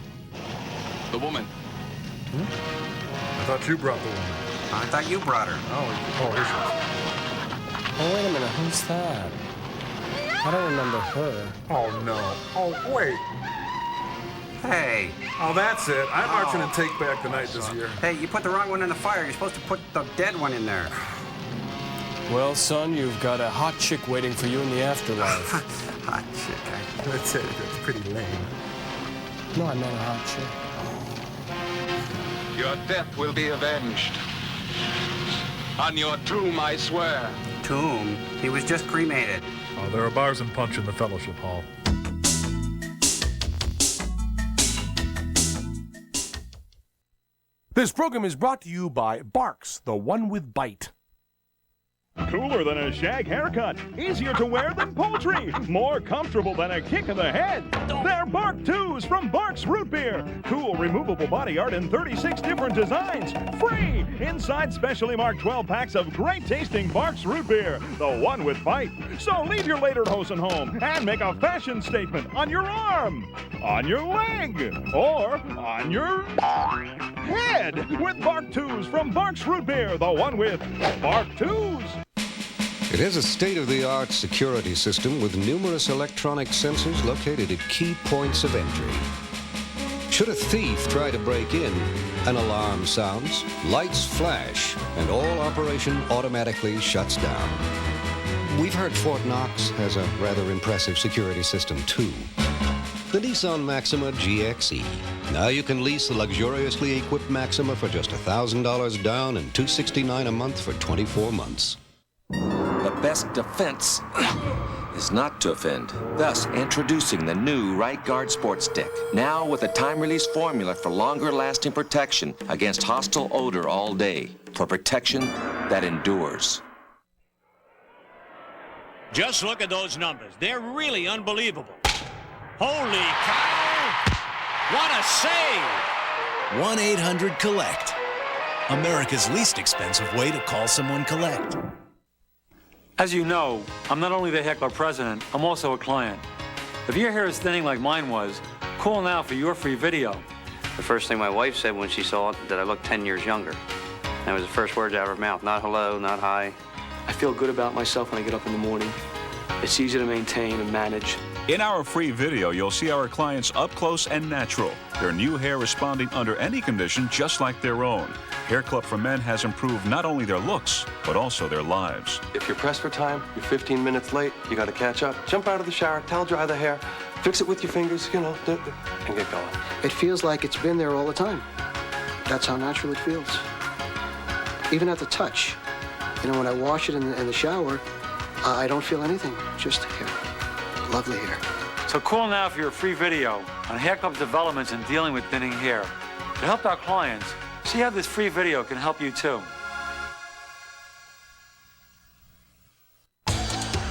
The woman. I thought you brought the woman. I thought you brought her. Oh, here she is. Oh, wait a minute. Who's that? I don't remember her. Oh, no. Oh, wait. Hey. Oh, that's it. I'm marching in Take Back the Night this year. Hey, you put the wrong one in the fire. You're supposed to put the dead one in there. Well, son, you've got a hot chick waiting for you in the afterlife. Hot chick. That's it. That's pretty lame. No, I meant a hot chick. Your death will be avenged. On your tomb, I swear. Tomb? He was just cremated. Oh, there are bars and punch in the fellowship hall. This program is brought to you by Barks, the one with bite. Cooler than a shag haircut, easier to wear than poultry, more comfortable than a kick in the head. They're Bark 2s from Barks Root Beer. Cool, removable body art in 36 different designs. Free! Inside specially marked 12 packs of great tasting Barks Root Beer, the one with bite. So leave your lederhosen home and make a fashion statement on your arm, on your leg, or on your head with Bark 2s from Barks Root Beer, the one with Bark 2s. It has a state-of-the-art security system with numerous electronic sensors located at key points of entry. Should a thief try to break in, an alarm sounds, lights flash, and all operation automatically shuts down. We've heard Fort Knox has a rather impressive security system, too. The Nissan Maxima GXE. Now you can lease the luxuriously equipped Maxima for just $1,000 down and $269 a month for 24 months. The best defense is not to offend. Thus, introducing the new Right Guard Sports Stick. Now with a time-release formula for longer-lasting protection against hostile odor all day. For protection that endures. Just look at those numbers. They're really unbelievable. Holy cow! What a save! 1-800-COLLECT. America's least expensive way to call someone collect. As you know, I'm not only the Heckler president, I'm also a client. If your hair is thinning like mine was, call now for your free video. The first thing my wife said when she saw it, that I looked 10 years younger. That was the first words out of her mouth. Not hello, not hi. I feel good about myself when I get up in the morning. It's easy to maintain and manage. In our free video, you'll see our clients up close and natural. Their new hair responding under any condition just like their own. Hair Club for Men has improved not only their looks, but also their lives. If you're pressed for time, you're 15 minutes late, you got to catch up. Jump out of the shower, towel dry the hair, fix it with your fingers, and get going. It feels like it's been there all the time. That's how natural it feels. Even at the touch. You know, when I wash it in the shower, I don't feel anything, just hair. Lovely hair. So call now for your free video on Hair Club's developments in dealing with thinning hair. To help our clients, see how this free video can help you too.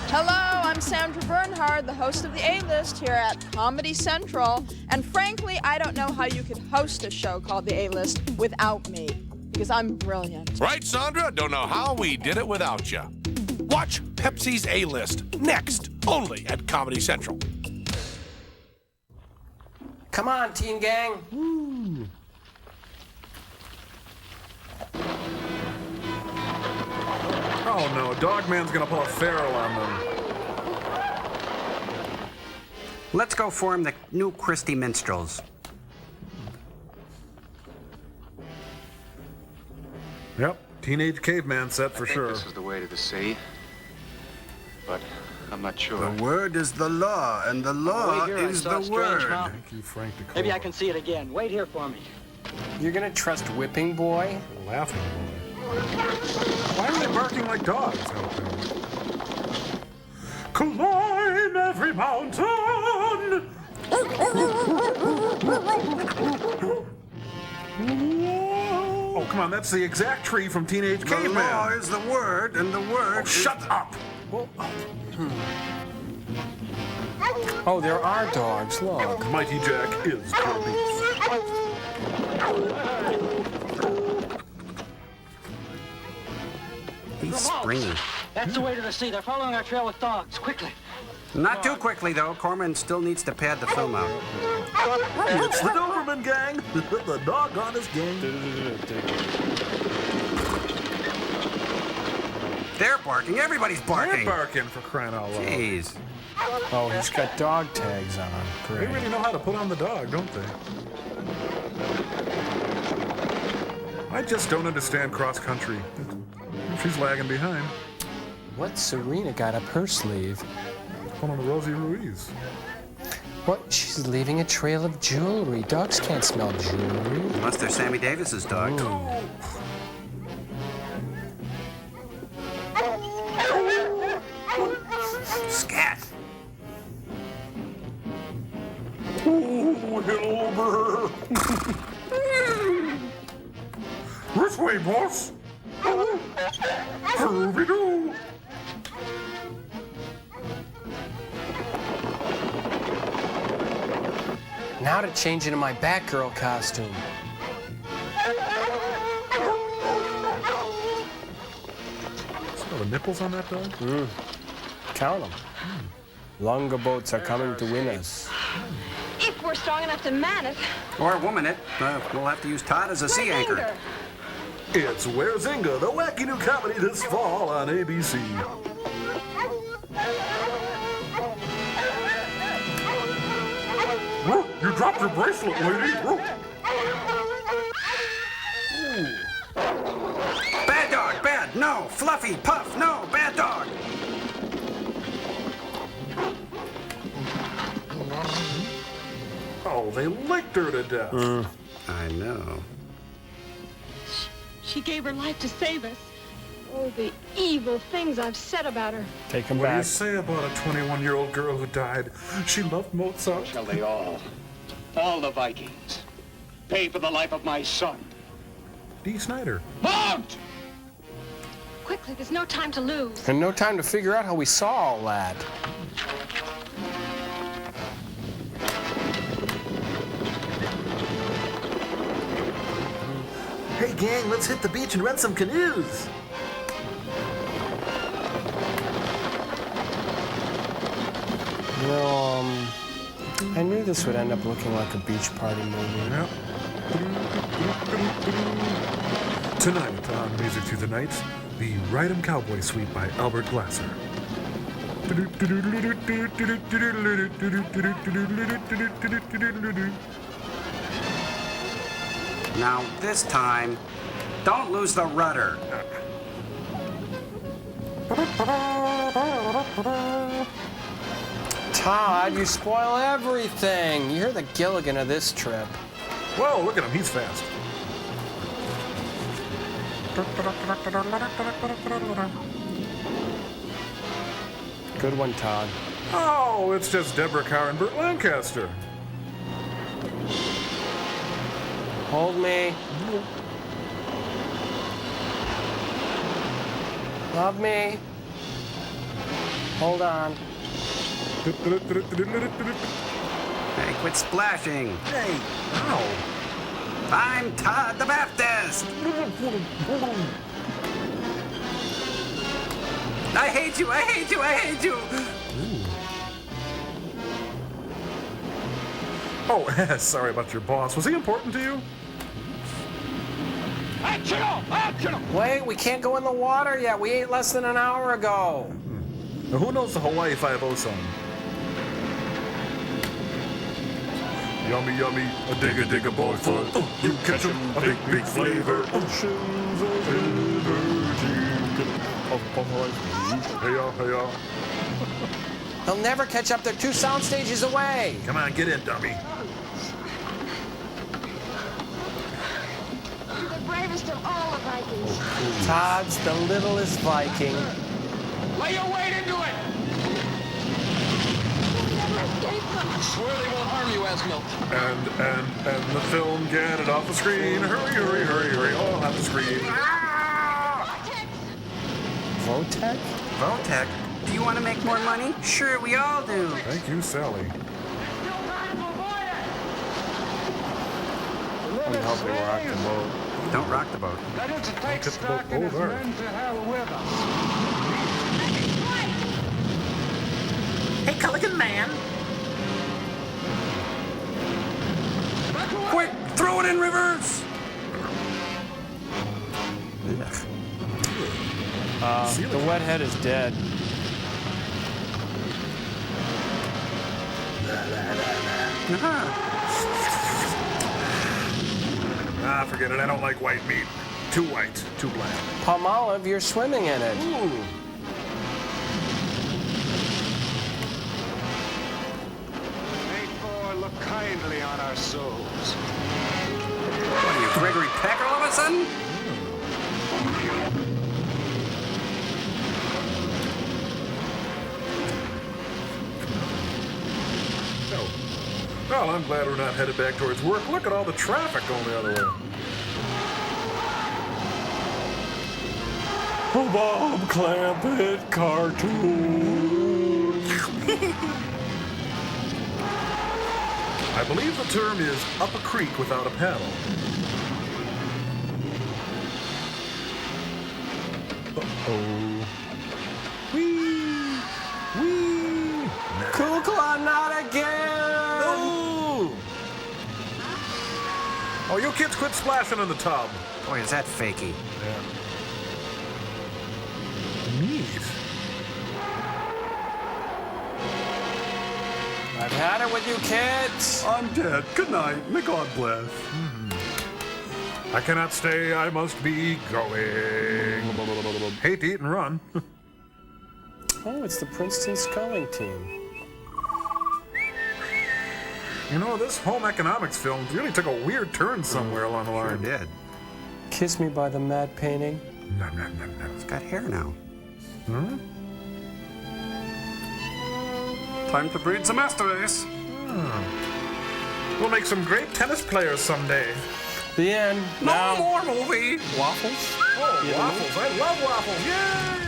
Hello, I'm Sandra Bernhard, the host of the A-List here at Comedy Central. And frankly, I don't know how you could host a show called the A-List without me, because I'm brilliant. Right, Sandra? Don't know how we did it without you. Watch Pepsi's A-List next, only at Comedy Central. Come on, teen gang. Ooh. Oh no, Dogman's gonna pull a Feral on them. Let's go form the new Christie Minstrels. Yep, teenage caveman set for sure. This is the way to the sea, but I'm not sure. The word is the law, and the law is the word. Thank you, Frank DeCola. Maybe I can see it again. Wait here for me. You're gonna trust Whipping Boy? Laughing Boy. Why are they barking like dogs out there? Climb every mountain! Oh, come on, that's the exact tree from Teenage Caveman. The law is the word, and the word shut up! Well, Oh, there are dogs. Look. Mighty Jack is pure beef. He's springy. That's the way to the sea. They're following our trail with dogs. Quickly. Not too quickly, though. Corman still needs to pad the film out. It's the Doberman gang. The doggonest gang. They're barking. Everybody's barking. They're barking for crying out loud. Jeez. Oh, he's got dog tags on. They Great. really know how to put on the dog, don't they? I just don't understand cross country. She's lagging behind. What's Serena got up her sleeve? One on the Rosie Ruiz. What? She's leaving a trail of jewelry. Dogs can't smell jewelry. Unless they're Sammy Davis's dog. Scat. Oh, hello, Maher. This way, boss. Scooby-Doo. Now to change into my Batgirl costume. Smell the nipples on that dog? Count them. Longer boats are coming to win us. If we're strong enough to man it. Or woman it. We'll have to use Todd as a sea anchor. It's Where's Inga, the wacky new comedy this fall on ABC. You dropped your bracelet, lady. Bad dog, bad. No. Fluffy, Puff, no. Bad dog. Oh, they licked her to death. I know. She gave her life to save us. Oh, the evil things I've said about her. Take him What do you back. say about a 21-year-old girl who died? She loved Mozart. Shall they all the Vikings, pay for the life of my son? D. Snyder. Mount! Quickly, there's no time to lose. And no time to figure out how we saw all that. Hey, gang, let's hit the beach and rent some canoes. You know, I knew this would end up looking like a beach party movie. Yep. Tonight on Music Through the Night, the Ride 'em Cowboy Suite by Albert Glasser. Now, this time, don't lose the rudder. Todd, you spoil everything. You're the Gilligan of this trip. Whoa, look at him, he's fast. Good one, Todd. Oh, it's just Deborah Carr and Burt Lancaster. Hold me. Love me. Hold on. Hey, quit splashing. Hey, ow. I'm Todd the Baptist. I hate you, I hate you, I hate you. Oh, sorry about your boss. Was he important to you? Wait, we can't go in the water yet. We ate less than an hour ago. Now, who knows the Hawaii 5-0 song? Yummy, yummy, a dig a boy full. You catch 'em, a big, big flavor. Oceans of energy. Hey-ya, hey-ya. They'll never catch up. They're 2 sound stages away. Come on, get in, dummy. You're the bravest of all the Vikings. Todd's the littlest Viking. Lay your weight into it! Swear they won't harm you, Asmilt. And the film, get it off the screen. Hurry, hurry, hurry, hurry. All off the screen. Votech? Votech? Do you want to make more money? Sure, we all do. Thank you, Sally. I hope they rock the boat. Don't rock the boat. That is to take Get the boat stock in his over. men to hell with us. Hey, Culligan man. Quick, throw it in reverse. The wet head is dead. Ah, forget it. I don't like white meat. Too white, too bland. Palmolive, you're swimming in it. Ooh. May four look kindly on our souls. What are you, Gregory Peck all of a sudden? Well, I'm glad we're not headed back towards work. Look at all the traffic going the other way. Oh, Bob Clampett cartoon. I believe the term is up a creek without a paddle. Uh-oh. Whee! Whee! Kukla, not again! Oh! Oh, you kids quit splashing in the tub. Boy, is that fakey. Yeah. Neat. I've had it with you kids. I'm dead. Good night. May God bless. I cannot stay. I must be going. Hate to eat and run. Oh, it's the Princeton sculling team. You know, this home economics film really took a weird turn somewhere along the line. Sure did. Kiss Me by the Matte Painting. No, no, no, no. It's got hair now. Hmm? Time to breed some estuaries. We'll make some great tennis players someday. The end. No Now. more movie. Waffles? Oh, Yeah. waffles. I love waffles. Yay!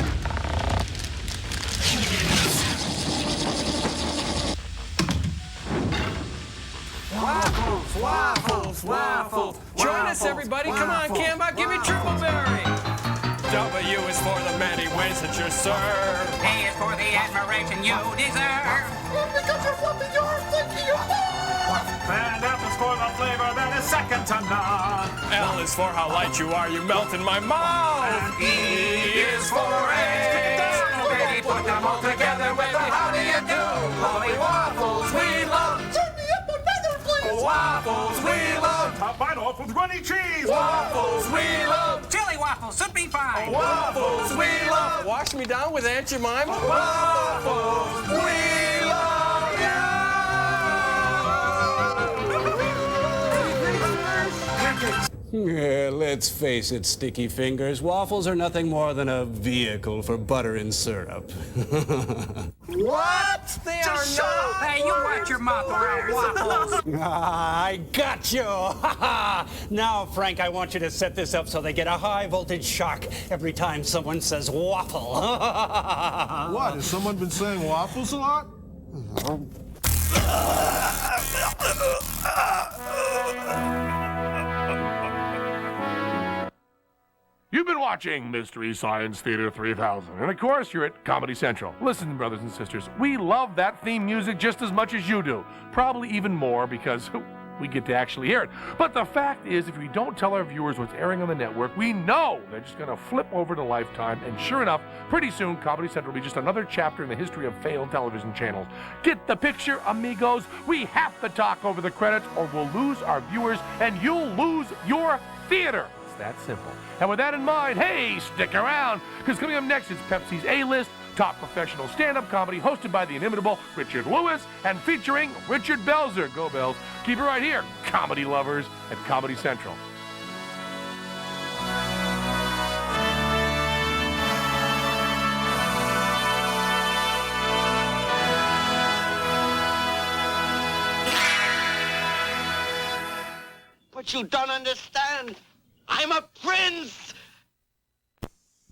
Waffles, waffles, waffles. Join us, everybody. Come on, Camba. Give me triple berry. W is for the many ways that you serve. A is for the admiration you deserve. Because you're fluffy, you're thinking you're And F is for the flavor that is second to none. L is for how light you are. You melt in my mouth. And E is for A. Baby, put them all together with a how do you do? Lovely waffles we love. Turn me up another, please. Waffles we love. Top bite off with runny cheese. Waffles we love. Chili waffles should be fine. Waffles we love. Wash me down with Aunt Jemima. Waffles we love you. Yeah, let's face it, Sticky Fingers. Waffles are nothing more than a vehicle for butter and syrup. What? They are not. Hey, you watch your mouth around waffles. I got you! Now, Frank, I want you to set this up so they get a high voltage shock every time someone says waffle. What? Has someone been saying waffles a lot? You've been watching Mystery Science Theater 3000, and of course, you're at Comedy Central. Listen, brothers and sisters, we love that theme music just as much as you do. Probably even more because we get to actually hear it. But the fact is, if we don't tell our viewers what's airing on the network, we know they're just going to flip over to Lifetime, and sure enough, pretty soon, Comedy Central will be just another chapter in the history of failed television channels. Get the picture, amigos? We have to talk over the credits, or we'll lose our viewers, and you'll lose your theater. That simple. And with that in mind, hey, stick around, because coming up next is Pepsi's A-List, top professional stand-up comedy hosted by the inimitable Richard Lewis and featuring Richard Belzer. Go Bells. Keep it right here, comedy lovers at Comedy Central. But you don't understand. I'm a prince.